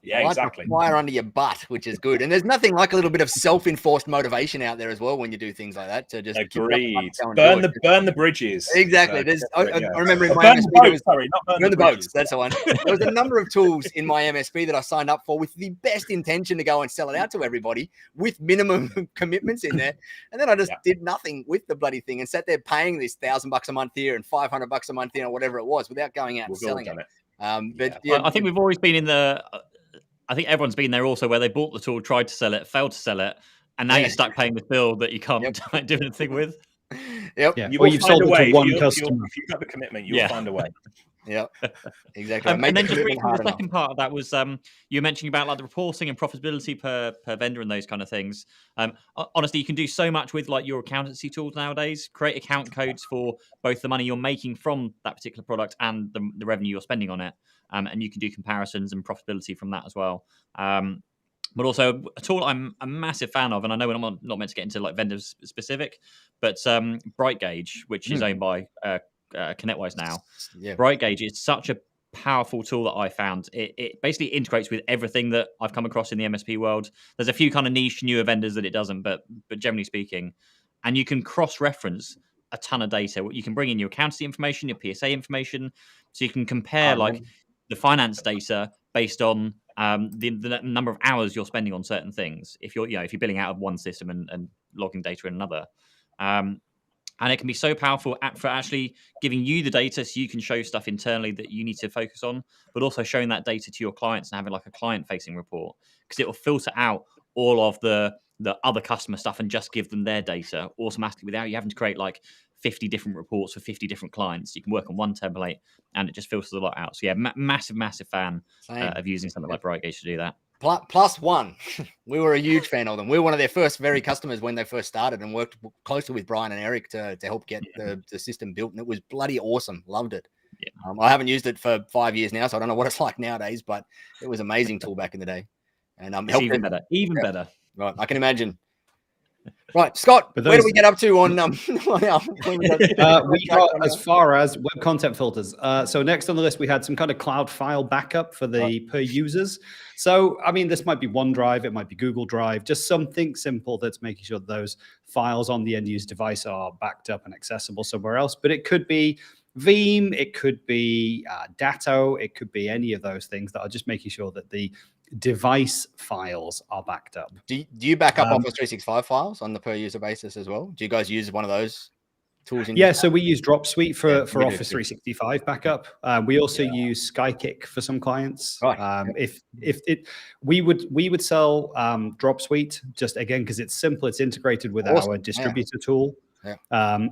S4: Yeah, exactly.
S1: Fire under your butt, which is good. And there's nothing like a little bit of self-enforced motivation out there as well when you do things like that. To just
S4: agreed. Burn the bridges.
S1: Exactly.
S4: So,
S1: I remember in my
S4: burn
S1: MSP,
S4: burn the
S1: boats. That's the one. There was a number of tools in my MSP that I signed up for with the best intention to go and sell it out to everybody with minimum commitments in there. And then I just did nothing with the bloody thing and sat there paying this $1,000 a month here and $500 a month here or whatever it was without going out and selling it.
S3: I think we've always been in the. I think everyone's been there also, where they bought the tool, tried to sell it, failed to sell it, and now you're stuck paying the bill that you can't do anything with.
S1: Yep.
S2: Or you've sold it to one customer.
S4: If you've got the commitment, you'll find a way.
S1: Yeah, exactly.
S3: And then just briefly, the second part of that was you mentioning about like the reporting and profitability per vendor and those kind of things. Honestly, you can do so much with like your accountancy tools nowadays. Create account codes for both the money you're making from that particular product and the revenue you're spending on it, and you can do comparisons and profitability from that as well. But also a tool I'm a massive fan of, and I know we're not meant to get into like vendors specific, but BrightGauge, which is owned by ConnectWise now. Yeah. BrightGauge is such a powerful tool that I found. It basically integrates with everything that I've come across in the MSP world. There's a few kind of niche newer vendors that it doesn't, but generally speaking, and you can cross-reference a ton of data. You can bring in your accountancy information, your PSA information, so you can compare like the finance data based on the number of hours you're spending on certain things. If you're billing out of one system and logging data in another. And it can be so powerful for actually giving you the data so you can show stuff internally that you need to focus on, but also showing that data to your clients and having like a client-facing report, because it will filter out all of the other customer stuff and just give them their data automatically without you having to create like 50 different reports for 50 different clients. You can work on one template and it just filters a lot out. So yeah, massive fan of using something like BrightGauge to do that.
S1: Plus one, we were a huge fan of them. We were one of their first very customers when they first started, and worked closely with Brian and Eric to help get the system built. And it was bloody awesome. Loved it. Yeah. I haven't used it for 5 years now, so I don't know what it's like nowadays, but it was an amazing tool back in the day. And
S3: it's even better.
S1: Right, I can imagine. Right, Scott, where do we get up to on
S2: we got as far as web content filters. So next on the list, we had some kind of cloud file backup for the per users. So, I mean, this might be OneDrive, it might be Google Drive, just something simple that's making sure that those files on the end user device are backed up and accessible somewhere else. But it could be Veeam, it could be Datto, it could be any of those things that are just making sure that the device files are backed up.
S1: Do you back up Office 365 files on the per user basis as well? Do you guys use one of those tools?
S2: So we use Dropsuite for Office 365 backup. We also use Skykick for some clients. Right. We would sell Dropsuite just again because it's simple, it's integrated with our distributor tool. Yeah.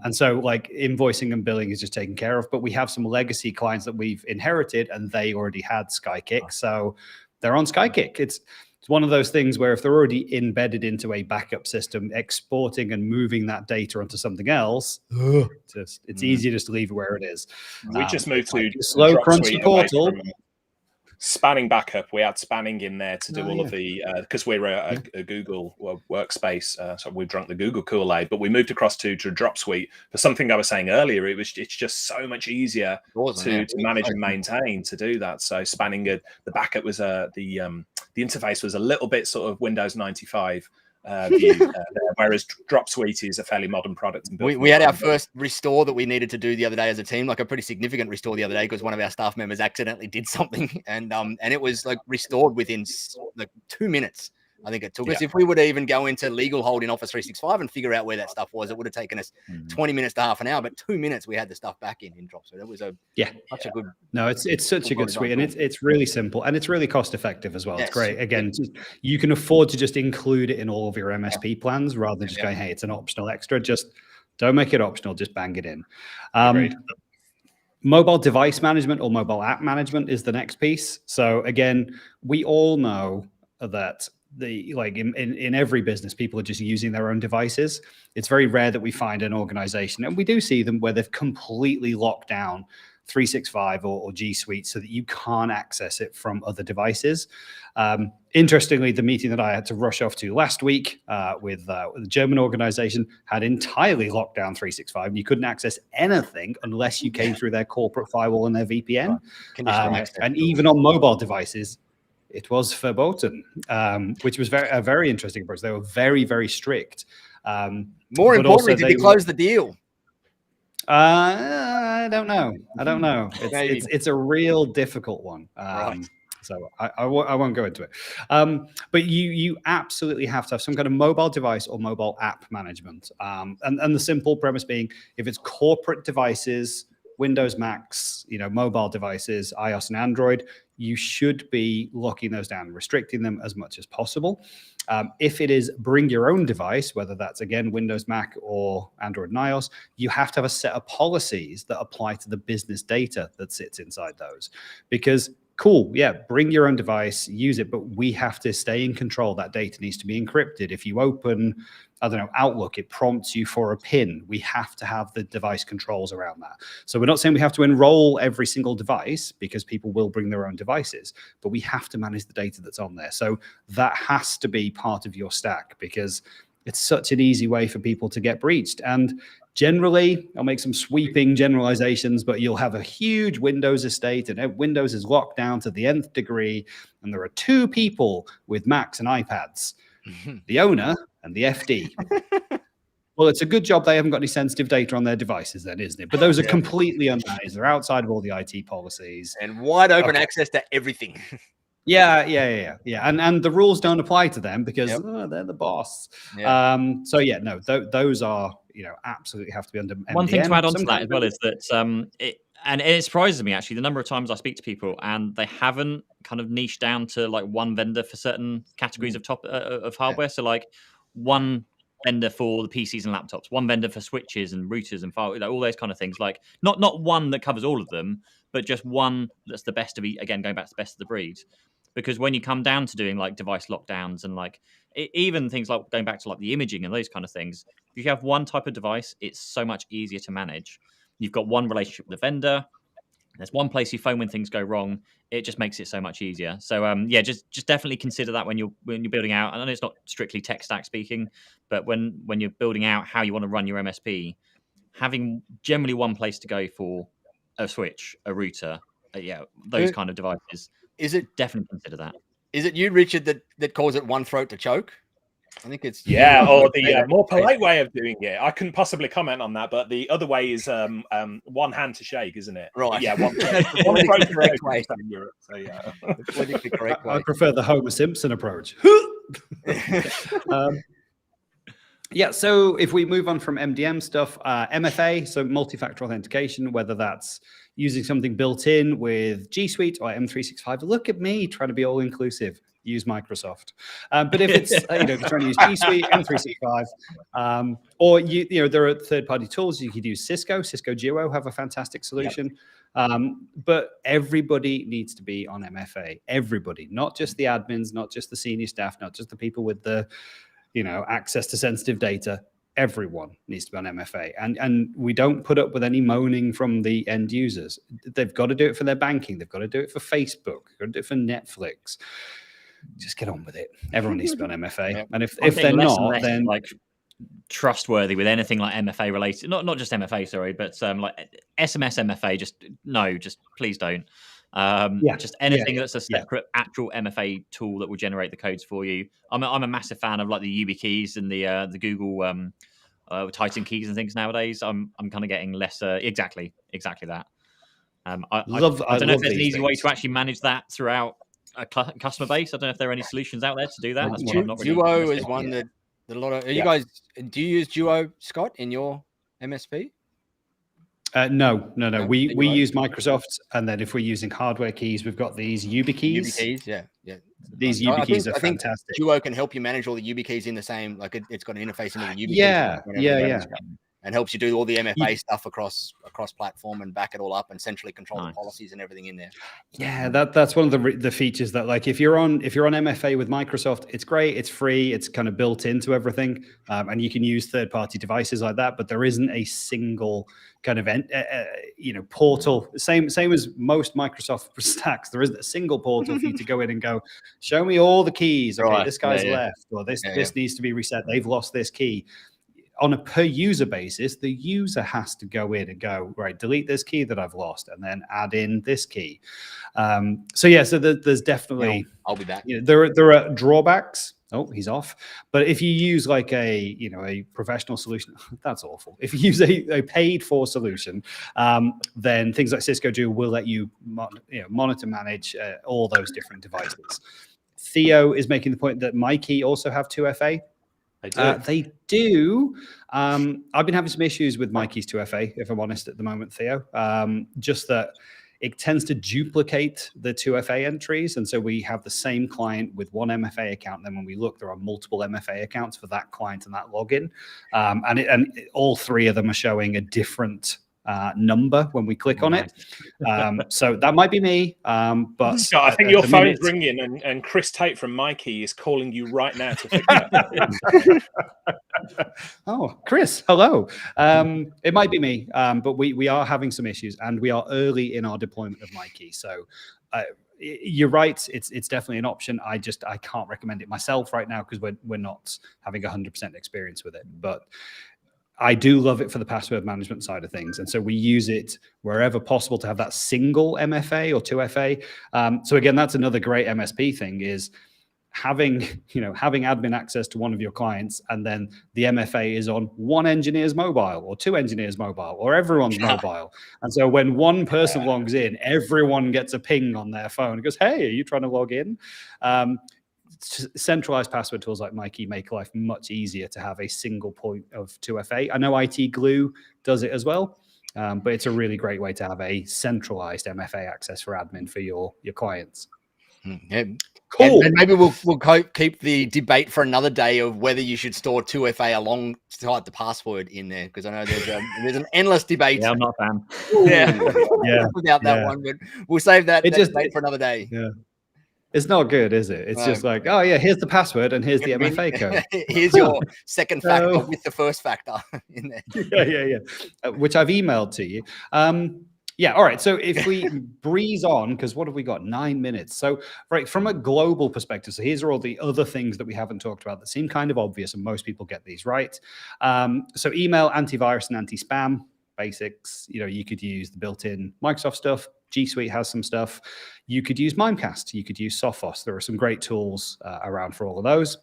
S2: And so like invoicing and billing is just taken care of, but we have some legacy clients that we've inherited and they already had Skykick. So they're on Skykick. It's one of those things where if they're already embedded into a backup system, exporting and moving that data onto something else, it's easier just to leave it where it is.
S4: We just moved to
S2: slow crunchy portal.
S4: Spanning backup, we had spanning in there to do all of the because we're a Google workspace, so we've drunk the Google Kool-Aid, but we moved across to Dropsuite for something I was saying earlier. It's just so much easier to manage and maintain to do that. So spanning the backup was the interface was a little bit sort of Windows 95 view, whereas Dropsuite is a fairly modern product.
S1: We had our first restore that we needed to do the other day as a team, like a pretty significant restore the other day, because one of our staff members accidentally did something, and it was like restored within like 2 minutes. I think it took us. If we would even go into legal hold in Office 365 and figure out where that stuff was, it would have taken us 20 minutes to half an hour, but 2 minutes we had the stuff back in Drop. So it was such a good.
S2: No, it's such a good suite, and it's really simple and it's really cost effective as well. Yes. It's great. Again, you can afford to just include it in all of your MSP plans rather than just going, hey, it's an optional extra. Just don't make it optional. Just bang it in. Mobile device management or mobile app management is the next piece. So again, we all know that in every business, people are just using their own devices. It's very rare that we find an organization, and we do see them, where they've completely locked down 365 or G Suite so that you can't access it from other devices. Interestingly, the meeting that I had to rush off to last week with the German organization had entirely locked down 365. You couldn't access anything unless you came through their corporate firewall and their VPN. And even on mobile devices, it was verboten, which was a very interesting approach. They were very, very strict.
S1: More importantly, did you close the deal?
S2: I don't know. It's a real difficult one. So I won't go into it. But you absolutely have to have some kind of mobile device or mobile app management. And the simple premise being, if it's corporate devices, Windows, Macs, mobile devices, iOS and Android, you should be locking those down, restricting them as much as possible. If it is bring your own device, whether that's, again, Windows, Mac, or Android and iOS, you have to have a set of policies that apply to the business data that sits inside those. Because, cool, yeah, bring your own device, use it, but we have to stay in control. That data needs to be encrypted. If you open, I don't know, Outlook, it prompts you for a PIN. We have to have the device controls around that. So we're not saying we have to enroll every single device, because people will bring their own devices, but we have to manage the data that's on there. So that has to be part of your stack, because it's such an easy way for people to get breached. And generally, I'll make some sweeping generalizations, but you'll have a huge Windows estate, and Windows is locked down to the nth degree, and there are two people with Macs and iPads, the owner and the FD. Well, it's a good job they haven't got any sensitive data on their devices then, isn't it? But those are completely unmanaged. They're outside of all the IT policies.
S1: And wide open access to everything.
S2: Yeah. And the rules don't apply to them because they're the boss. Yeah. Those are, absolutely have to be under MDM.
S3: One thing to add on to that as well is that it surprises me, actually, the number of times I speak to people and they haven't kind of niched down to like one vendor for certain categories of hardware. So like one vendor for the PCs and laptops, one vendor for switches and routers and file, all those kind of things. Like not one that covers all of them, but just one that's the best of again, going back to the best of the breed. Because when you come down to doing like device lockdowns and like even things like going back to like the imaging and those kind of things, if you have one type of device, it's so much easier to manage. You've got one relationship with the vendor. There's one place you phone when things go wrong. It just makes it so much easier. So just definitely consider that when you're building out. I know it's not strictly tech stack speaking, but when you're building out how you want to run your MSP, having generally one place to go for a switch, a router, those kind of devices.
S1: Is it
S3: definitely consider that?
S1: Is it you, Richard, that calls it one throat to choke? I think it's
S4: or the more polite way of doing it. I couldn't possibly comment on that, but the other way is one hand to shake, isn't it?
S1: Right.
S4: Yeah, one throat to
S1: correct way.
S4: In Europe. So yeah,
S1: the politically correct way.
S2: I prefer the Homer Simpson approach. So if we move on from MDM stuff, MFA, so multi-factor authentication, whether that's using something built in with G Suite or M365. Look at me trying to be all inclusive. Use Microsoft. But if it's if you're trying to use G Suite, M365, or there are third-party tools. You could use Cisco Duo have a fantastic solution. But everybody needs to be on MFA. Everybody, not just the admins, not just the senior staff, not just the people with the access to sensitive data. Everyone needs to be on MFA, and we don't put up with any moaning from the end users. They've got to do it for their banking. They've got to do it for Facebook. They've got to do it for Netflix. Just get on with it. Everyone needs to be on MFA, and if they're not, then
S3: like trustworthy with anything like MFA related. Not just MFA, sorry, but like SMS MFA. Just please don't. Just anything that's a separate actual MFA tool that will generate the codes for you. I'm a massive fan of like the YubiKeys and the Google Titan keys and things nowadays. I'm kind of getting less exactly that. I don't know if there's an easy way to actually manage that throughout a customer base. I don't know if there are any solutions out there to do that. That's what I'm not really
S1: Duo is one that a lot of you guys. Do you use Duo, Scott, in your MSP?
S2: No. We use Microsoft, and then if we're using hardware keys, we've got these YubiKeys.
S1: YubiKeys, yeah.
S2: These YubiKeys are fantastic.
S1: Duo can help you manage all the YubiKeys in the same, like it's got an interface into the YubiKeys.
S2: Yeah.
S1: And helps you do all the MFA stuff across platform and back it all up and centrally control the policies and everything in there.
S2: Yeah, that's one of the features that, like, if you're on MFA with Microsoft, it's great, it's free, it's kind of built into everything, and you can use third-party devices like that. But there isn't a single kind of portal. Same as most Microsoft stacks. There isn't a single portal for you to go in and go, show me all the keys. Okay, this guy's left, or this needs to be reset. They've lost this key. On a per user basis, the user has to go in and go, right, delete this key that I've lost, and then add in this key. So there's definitely.
S1: I'll be back.
S2: There are drawbacks. Oh, he's off. But if you use like a professional solution, that's awful. If you use a paid for solution, then things like Cisco Duo will let you monitor, manage all those different devices. Theo is making the point that my key also have 2FA. They do. I've been having some issues with MyKeys 2FA, if I'm honest, at the moment, Theo. Just that it tends to duplicate the 2FA entries. And so we have the same client with one MFA account. Then when we look, there are multiple MFA accounts for that client and that login. And all three of them are showing a different number when we click on it. So that might be me. But
S4: Scott, I think your phone's ringing and Chris Tate from MyKey is calling you right now to fix that.
S2: Oh, Chris, hello. It might be me, but we are having some issues and we are early in our deployment of MyKey. So you're right. It's definitely an option. I can't recommend it myself right now because we're not having 100% experience with it. But I do love it for the password management side of things. And so we use it wherever possible to have that single MFA or 2FA. So again, that's another great MSP thing is having admin access to one of your clients and then the MFA is on one engineer's mobile or two engineers' mobile or everyone's mobile. And so when one person logs in, everyone gets a ping on their phone. It goes, hey, are you trying to log in? Centralized password tools like MyKey make life much easier to have a single point of 2FA. I know IT Glue does it as well, but it's a really great way to have a centralized MFA access for admin for your clients.
S1: Yeah.
S2: Cool.
S1: And maybe we'll keep the debate for another day of whether you should store 2FA alongside the password in there, because I know there's an endless debate.
S3: Yeah, I'm not a fan.
S1: Without that one, but we'll save that debate for another day.
S2: Yeah. It's not good, is it? It's just like, oh yeah, here's the password and here's the MFA code.
S1: Here's your second factor with the first factor in there.
S2: Yeah. Which I've emailed to you. Yeah, all right. So if we breeze on, because what have we got? 9 minutes. So right, from a global perspective, so here's all the other things that we haven't talked about that seem kind of obvious, and most people get these right. So email, antivirus, and anti-spam basics. You could use the built-in Microsoft stuff. G Suite has some stuff. You could use Mimecast. You could use Sophos. There are some great tools around for all of those.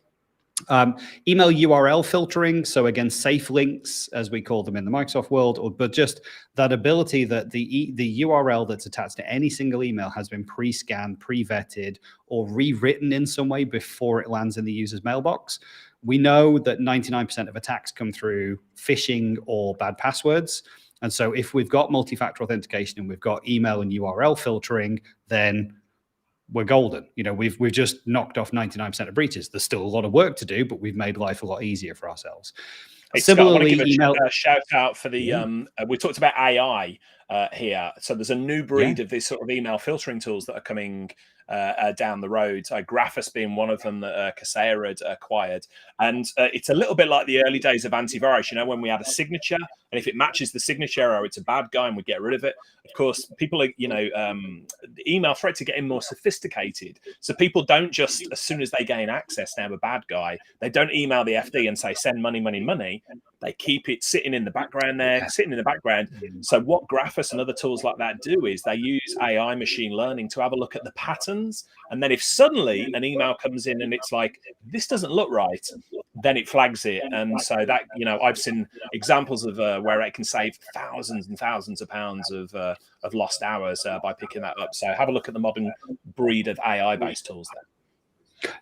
S2: Email URL filtering. So again, safe links, as we call them in the Microsoft world, but just that ability that the URL that's attached to any single email has been pre-scanned, pre-vetted, or rewritten in some way before it lands in the user's mailbox. We know that 99% of attacks come through phishing or bad passwords. And so if we've got multi-factor authentication and we've got email and URL filtering, then we're golden. We've just knocked off 99% of breaches. There's still a lot of work to do, but we've made life a lot easier for ourselves.
S4: Hey, Similarly, Scott, I want to give a shout out for the, we talked about AI here. So there's a new breed of these sort of email filtering tools that are coming down the road. Graphus being one of them that Kaseya had acquired. And it's a little bit like the early days of antivirus, when we had a signature, and if it matches the signature or it's a bad guy and we get rid of it. Of course, people are, the email threats are getting more sophisticated. So people don't just, as soon as they gain access, now a bad guy, they don't email the FD and say, send money, money, money. They keep it sitting in the background there, So what Graphus and other tools like that do is they use AI machine learning to have a look at the patterns. And then if suddenly an email comes in and it's like, this doesn't look right, then it flags it. And so that, I've seen examples of where it can save thousands and thousands of pounds of lost hours by picking that up. So have a look at the modern breed of AI-based tools there.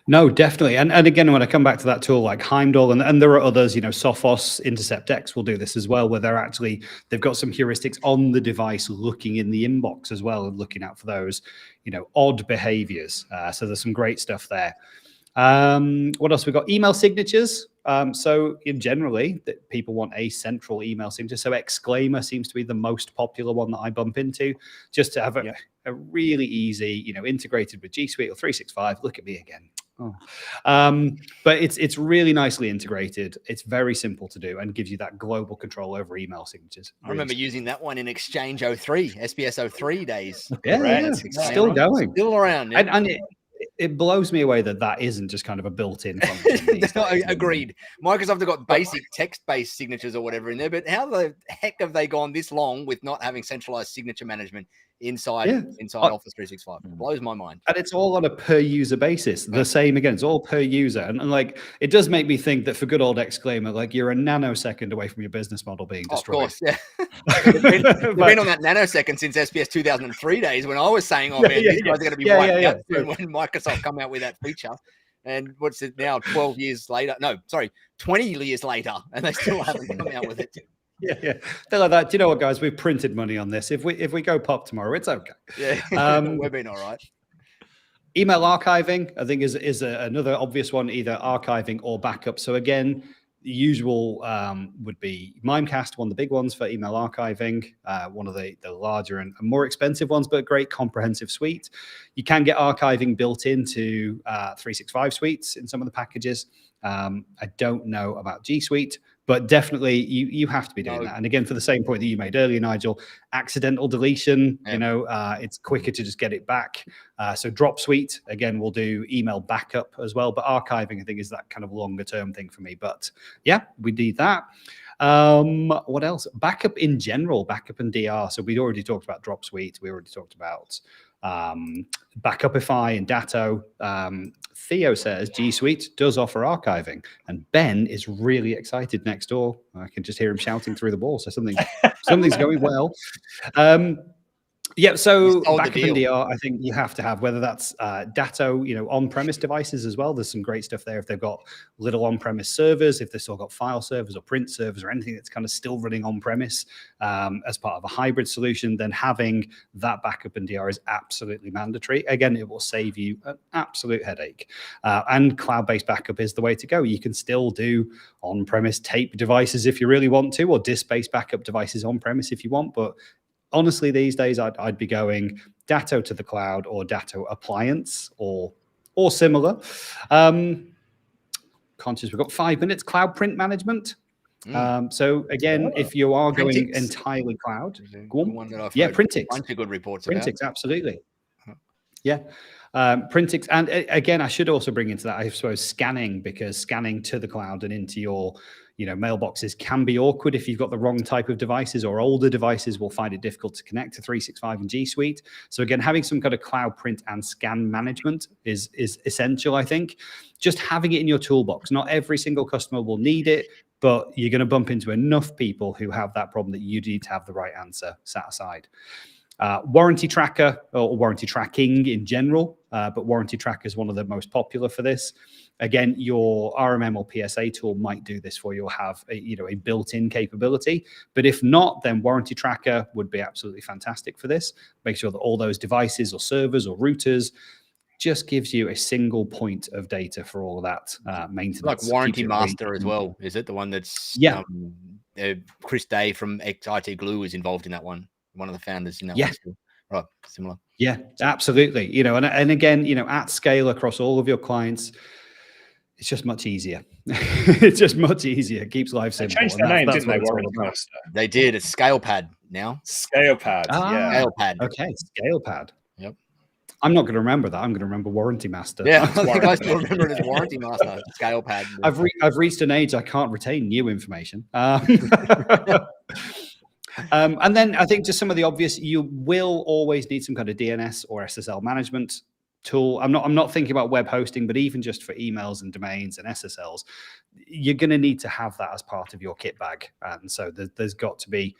S2: No, definitely. And again, when I come back to that tool like Heimdall, and there are others, Sophos, InterceptX will do this as well, where they've got some heuristics on the device looking in the inbox as well and looking out for those, odd behaviors. So there's some great stuff there. What else we got? Email signatures. So generally, people want a central email signature. So Exclaimer seems to be the most popular one that I bump into, just to have a really easy, integrated with G Suite or 365. Look at me again. But it's really nicely integrated. It's very simple to do and gives you that global control over email signatures.
S1: I remember using that one in Exchange 03, SBS 03 days.
S2: It's still going.
S1: Still around. Yeah.
S2: And it blows me away that isn't just kind of a built-in function.
S1: Agreed. Microsoft have got basic text-based signatures or whatever in there, but how the heck have they gone this long with not having centralized signature management inside Office 365? It blows my mind.
S2: And it's all on a per user basis. The same again, it's all per user. And like, it does make me think that for good old Exclaimer, like you're a nanosecond away from your business model being destroyed.
S1: Of course, yeah. They've been on that nanosecond since SBS 2003 days when I was saying, these guys are going to be wiped out soon when Microsoft come out with that feature. And what's it now? 12 years later? No, sorry, 20 years later, and they still haven't come out with it.
S2: Yeah. They're like that. Do you know what, guys? We've printed money on this. If we go pop tomorrow, it's okay.
S1: Yeah, we've been all right.
S2: Email archiving, I think, is another obvious one, either archiving or backup. So again, the usual would be Mimecast, one of the big ones for email archiving, one of the larger and more expensive ones, but a great comprehensive suite. You can get archiving built into 365 suites in some of the packages. I don't know about G Suite, but definitely you have to be doing that. And again, for the same point that you made earlier, Nigel, accidental deletion, it's quicker to just get it back. So Drop Suite, again, will do email backup as well. But archiving, I think, is that kind of longer term thing for me. But yeah, we need that. What else? Backup in general, backup and DR. So we'd already talked about Drop Suite. We already talked about Backupify and Datto. Theo says G Suite does offer archiving, and Ben is really excited next door. I can just hear him shouting through the wall. So something's going well. Yeah, so backup and DR, I think you have to have, whether that's Datto, on-premise devices as well. There's some great stuff there if they've got little on-premise servers, if they've still got file servers or print servers or anything that's kind of still running on-premise as part of a hybrid solution, then having that backup and DR is absolutely mandatory. Again, it will save you an absolute headache. And cloud-based backup is the way to go. You can still do on-premise tape devices if you really want to, or disk-based backup devices on-premise if you want, but honestly, these days, I'd be going Datto to the cloud or Datto appliance or similar. Conscious, we've got 5 minutes. Cloud print management. So again, if you are going entirely cloud, go on. Printix.
S1: Bunch of good reports.
S2: Printix, absolutely. Yeah. Printix, and again, I should also bring into that, I suppose, scanning, because scanning to the cloud and into your mailboxes can be awkward if you've got the wrong type of devices, or older devices will find it difficult to connect to 365 and G Suite. So again, having some kind of cloud print and scan management is essential, I think. Just having it in your toolbox. Not every single customer will need it, but you're going to bump into enough people who have that problem that you need to have the right answer set aside. Warranty tracker, or warranty tracking in general, but warranty tracker is one of the most popular for this. Again, your RMM or PSA tool might do this for you, or have a built-in capability. But if not, then warranty tracker would be absolutely fantastic for this. Make sure that all those devices or servers or routers just gives you a single point of data for all of that maintenance.
S1: Like Warranty Master as well, is it? The one that's Chris Day from IT Glue is involved in that one. One of the founders in that one. Right, similar.
S2: Yeah, absolutely. And again, at scale across all of your clients, it's just much easier. It's just much easier. It keeps life simple.
S4: They changed their name, didn't they? Warranty Master.
S1: They did. It's ScalePad now.
S4: ScalePad. Yeah.
S1: ScalePad.
S2: Okay, ScalePad.
S1: Yep.
S2: I'm not going to remember that. I'm going to remember Warranty Master.
S1: Yeah, I think I still remember it as Warranty Master. ScalePad.
S2: I've reached an age I can't retain new information. And then I think just some of the obvious, you will always need some kind of DNS or SSL management tool. I'm not thinking about web hosting, but even just for emails and domains and SSLs, you're going to need to have that as part of your kit bag. And so there's got to be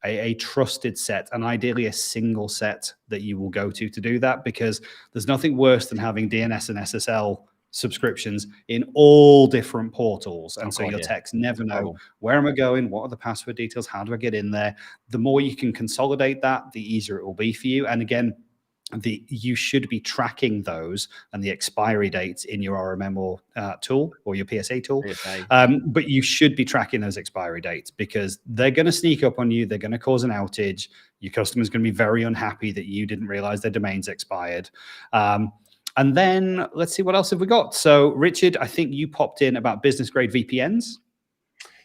S2: a trusted set, and ideally a single set that you will go to do that, because there's nothing worse than having DNS and SSL subscriptions in all different portals, and so your techs never know, where am I going, what are the password details, how do I get in there? The more you can consolidate that, the easier it will be for you. And again, you should be tracking those and the expiry dates in your RMM or tool, or your PSA tool. But you should be tracking those expiry dates, because they're going to sneak up on you. They're going to cause an outage. Your customer's going to be very unhappy that you didn't realize their domain's expired. And then let's see, what else have we got? So Richard, I think you popped in about business grade VPNs.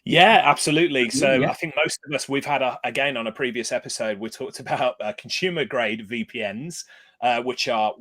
S4: Yeah, absolutely. So I think most of us, we've had, again, on a previous episode, we talked about consumer grade VPNs, which are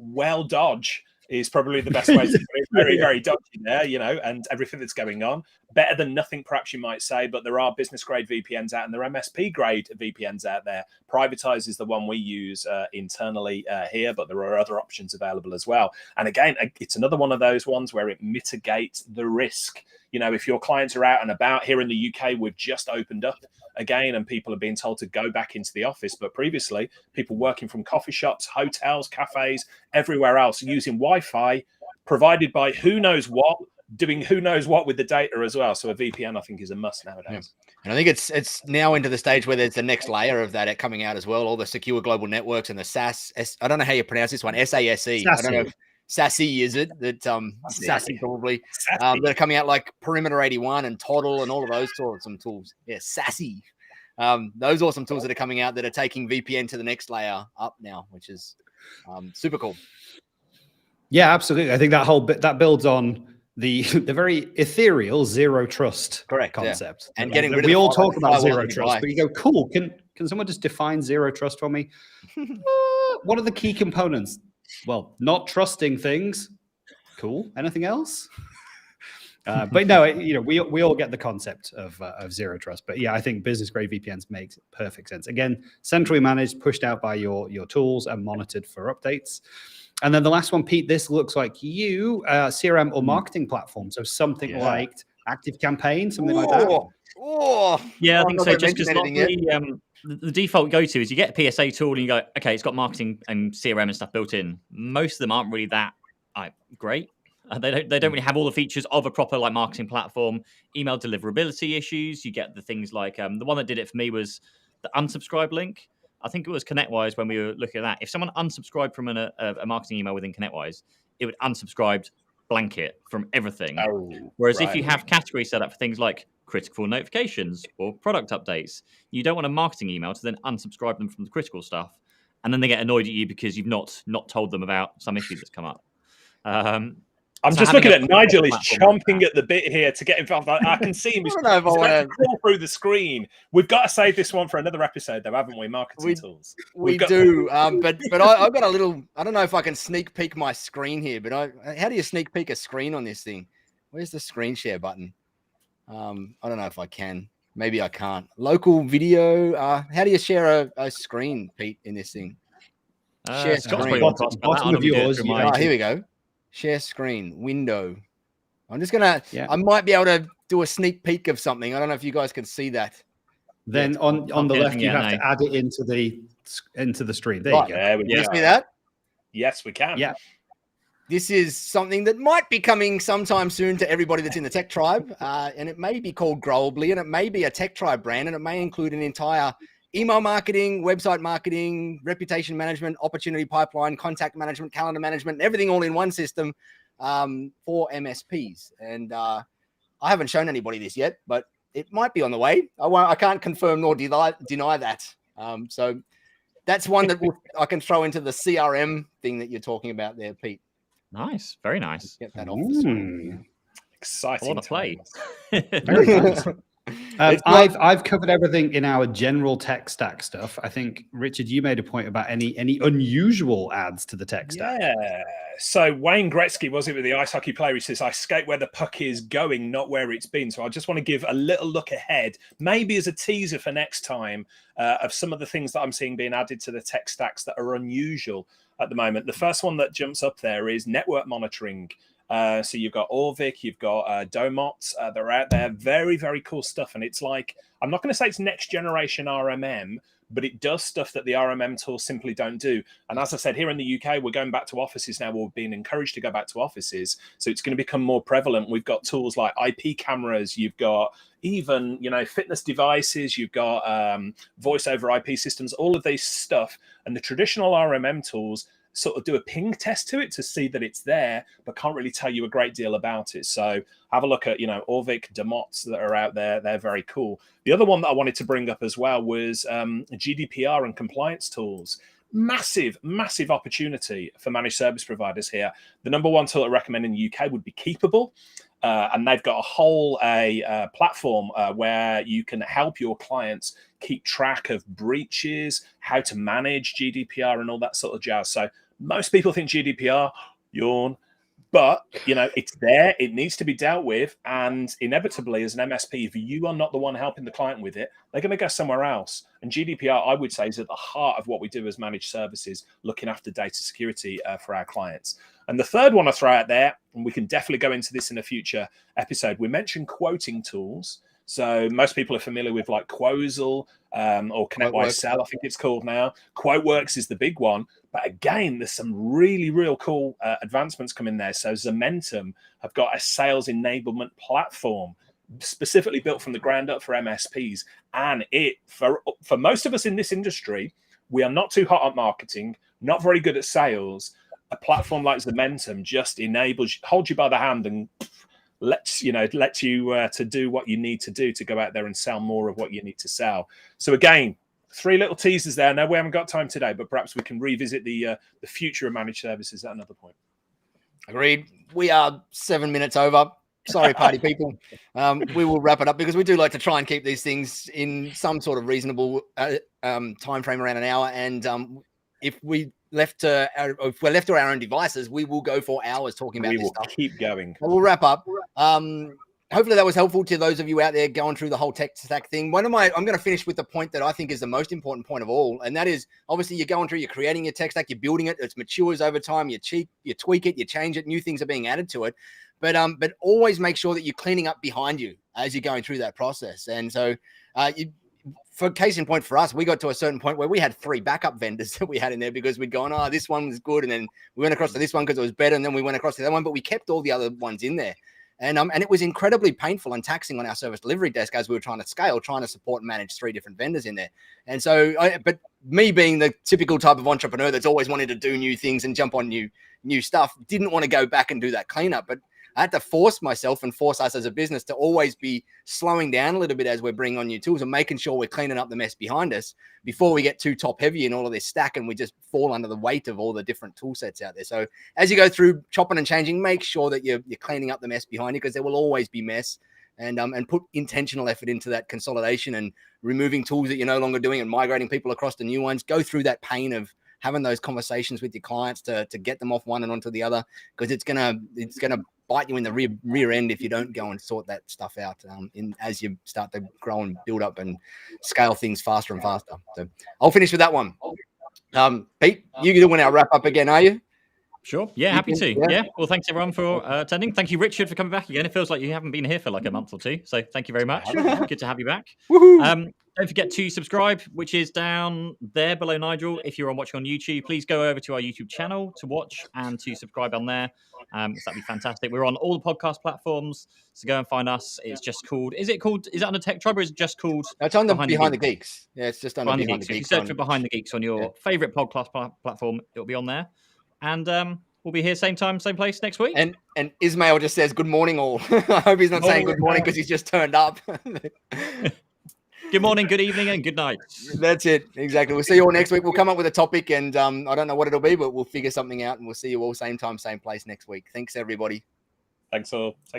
S4: dodge is probably the best way to do it. Very, very dodgy there, and everything that's going on. Better than nothing, perhaps you might say, but there are business grade VPNs out, and there are MSP grade VPNs out there. Privatize is the one we use internally here, but there are other options available as well. And again, it's another one of those ones where it mitigates the risk. If your clients are out and about, here in the UK, we've just opened up again, and people are being told to go back into the office. But previously, people working from coffee shops, hotels, cafes, everywhere else, using Wi-Fi, provided by who knows what, doing who knows what with the data as well. So a VPN, I think, is a must nowadays.
S1: Yeah. And I think it's now into the stage where there's the next layer of that coming out as well. All the secure global networks and the SaaS. I don't know how you pronounce this one. SASE. I don't know if SASE is it. That SASE probably. That are coming out like Perimeter 81 and Toddle and all of those sorts of tools. Yeah, SASE. Those awesome tools that are coming out that are taking VPN to the next layer up now, which is super cool.
S2: Yeah, absolutely. I think that whole bit that builds on the very ethereal zero trust concept.
S1: Yeah. And getting rid of
S2: we all talk about zero trust, but you go, cool. Can someone just define zero trust for me? What are the key components? Well, not trusting things. Cool. Anything else? But no, we all get the concept of zero trust. But yeah, I think business grade VPNs makes perfect sense. Again, centrally managed, pushed out by your tools and monitored for updates. And then the last one, Pete, this looks like you, CRM or marketing platform. So something like ActiveCampaign, something like that.
S3: Yeah, I think so. Just because the default go-to is you get a PSA tool and you go, okay, it's got marketing and CRM and stuff built in. Most of them aren't really that great. They don't really have all the features of a proper like marketing platform. Email deliverability issues. You get the things like the one that did it for me was the unsubscribe link. I think it was ConnectWise when we were looking at that. If someone unsubscribed from a marketing email within ConnectWise, it would unsubscribe blanket from everything. Whereas if you have categories set up for things like critical notifications or product updates, you don't want a marketing email to then unsubscribe them from the critical stuff, and then they get annoyed at you because you've not told them about some issue that's come up.
S4: I'm just looking at Nigel. He's chomping at the bit here to get involved. I can see him. He's going to crawl through the screen. We've got to save this one for another episode, though, haven't we? Marketing tools.
S1: We do. But I've got a little. I don't know if I can sneak peek my screen here. But how do you sneak peek a screen on this thing? Where's the screen share button? I don't know if I can. Maybe I can't. Local video. How do you share a screen, Pete, in this thing? Share screen.
S2: Bottom of yours.
S1: Here we go. Share screen window. I'm just gonna. Yeah. I might be able to do a sneak peek of something. I don't know if you guys can see that.
S2: Then on the left, you have to add it into the stream. There you go.
S4: There we
S1: go. See that?
S4: Yes, we can.
S2: Yeah.
S1: This is something that might be coming sometime soon to everybody that's in the Tech Tribe, and it may be called Growably, and it may be a Tech Tribe brand, and it may include an entire email marketing, website marketing, reputation management, opportunity pipeline, contact management, calendar management, everything all in one system for MSPs. And I haven't shown anybody this yet, but it might be on the way. I can't confirm nor deny that. So that's one that I can throw into the CRM thing that you're talking about there, Pete.
S3: Nice. Very nice.
S1: Get that off the screen.
S4: Exciting.
S3: I want to play.
S2: Very nice. I've covered everything in our general tech stack stuff. I think, Richard, you made a point about any unusual adds to the tech stack.
S4: Yeah. So Wayne Gretzky, was it, with the ice hockey player? He says, I skate where the puck is going, not where it's been. So I just want to give a little look ahead, maybe as a teaser for next time, of some of the things that I'm seeing being added to the tech stacks that are unusual at the moment. The first one that jumps up there is network monitoring. So you've got Orvik, you've got Domot, they're out there. Very, very cool stuff. And it's like, I'm not going to say it's next generation RMM, but it does stuff that the RMM tools simply don't do. And as I said, here in the UK, we're going back to offices now. We're being encouraged to go back to offices. So it's going to become more prevalent. We've got tools like IP cameras. You've got even, fitness devices. You've got voice over IP systems, all of these stuff. And the traditional RMM tools sort of do a ping test to it to see that it's there, but can't really tell you a great deal about it. So have a look at, Orvik, Demots that are out there. They're very cool. The other one that I wanted to bring up as well was GDPR and compliance tools. Massive, massive opportunity for managed service providers here. The number one tool I recommend in the UK would be Keepable. And they've got a whole platform where you can help your clients keep track of breaches, how to manage GDPR and all that sort of jazz. So most people think GDPR, yawn, but, it's there. It needs to be dealt with. And inevitably, as an MSP, if you are not the one helping the client with it, they're going to go somewhere else. And GDPR, I would say, is at the heart of what we do as managed services, looking after data security for our clients. And the third one I throw out there, and we can definitely go into this in a future episode, we mentioned quoting tools. So most people are familiar with like Quozal or ConnectWise Sell, I think it's called now. QuoteWorks is the big one. But again, there's some really, real cool advancements coming there. So Zementum have got a sales enablement platform specifically built from the ground up for MSPs. And for most of us in this industry, we are not too hot at marketing, not very good at sales. A platform like Zementum just holds you by the hand and lets you to do what you need to do to go out there and sell more of what you need to sell. So again, 3 little teasers there. No, we haven't got time today, but perhaps we can revisit the future of managed services at another point.
S1: Agreed. We are 7 minutes over. Sorry, party people. We will wrap it up because we do like to try and keep these things in some sort of reasonable time frame, around an hour. And if we're left to our own devices, we will go for hours talking about this stuff.
S4: Keep going.
S1: We'll wrap up. Hopefully that was helpful to those of you out there going through the whole tech stack thing. I'm going to finish with the point that I think is the most important point of all. And that is, obviously, you're going through, you're creating your tech stack, you're building it, it matures over time, you tweak it, you change it, new things are being added to it. But always make sure that you're cleaning up behind you as you're going through that process. And so for case in point for us, we got to a certain point where we had 3 backup vendors that we had in there because we'd gone, oh, this one was good. And then we went across to this one because it was better. And then we went across to that one, but we kept all the other ones in there. And it was incredibly painful and taxing on our service delivery desk as we were trying to scale, trying to support and manage 3 different vendors in there. And so, but me being the typical type of entrepreneur that's always wanted to do new things and jump on new stuff, didn't want to go back and do that cleanup. But I had to force myself and force us as a business to always be slowing down a little bit as we're bringing on new tools and making sure we're cleaning up the mess behind us before we get too top heavy in all of this stack and we just fall under the weight of all the different tool sets out there. So as you go through chopping and changing, make sure that you're cleaning up the mess behind you because there will always be mess, and put intentional effort into that consolidation and removing tools that you're no longer doing and migrating people across to new ones. Go through that pain of having those conversations with your clients to get them off one and onto the other, because it's gonna bite you in the rear end if you don't go and sort that stuff out as you start to grow and build up and scale things faster and faster. So I'll finish with that one. Pete, you're doing our wrap up again, are you?
S3: Sure. Yeah, happy to. Yeah. Well, thanks everyone for attending. Thank you, Richard, for coming back again. It feels like you haven't been here for like a month or 2. So thank you very much. Good to have you back. Don't forget to subscribe, which is down there below Nigel. If you're watching on YouTube, please go over to our YouTube channel to watch and to subscribe on there. So that'd be fantastic. We're on all the podcast platforms, so go and find us. It's just called, is it under Tech Tribe, or is it just called?
S1: It's on Behind the Geeks. Yeah, it's just under Behind the Geeks.
S3: If you search for Behind the Geeks on your favorite podcast platform, it'll be on there. And we'll be here same time, same place next week.
S1: And Ismail just says good morning all. I hope he's not saying good morning because he's just turned up.
S3: Good morning, good evening, and good night.
S1: That's it. Exactly. We'll see you all next week. We'll come up with a topic, and I don't know what it'll be, but we'll figure something out, and we'll see you all same time, same place next week. Thanks, everybody.
S4: Thanks all.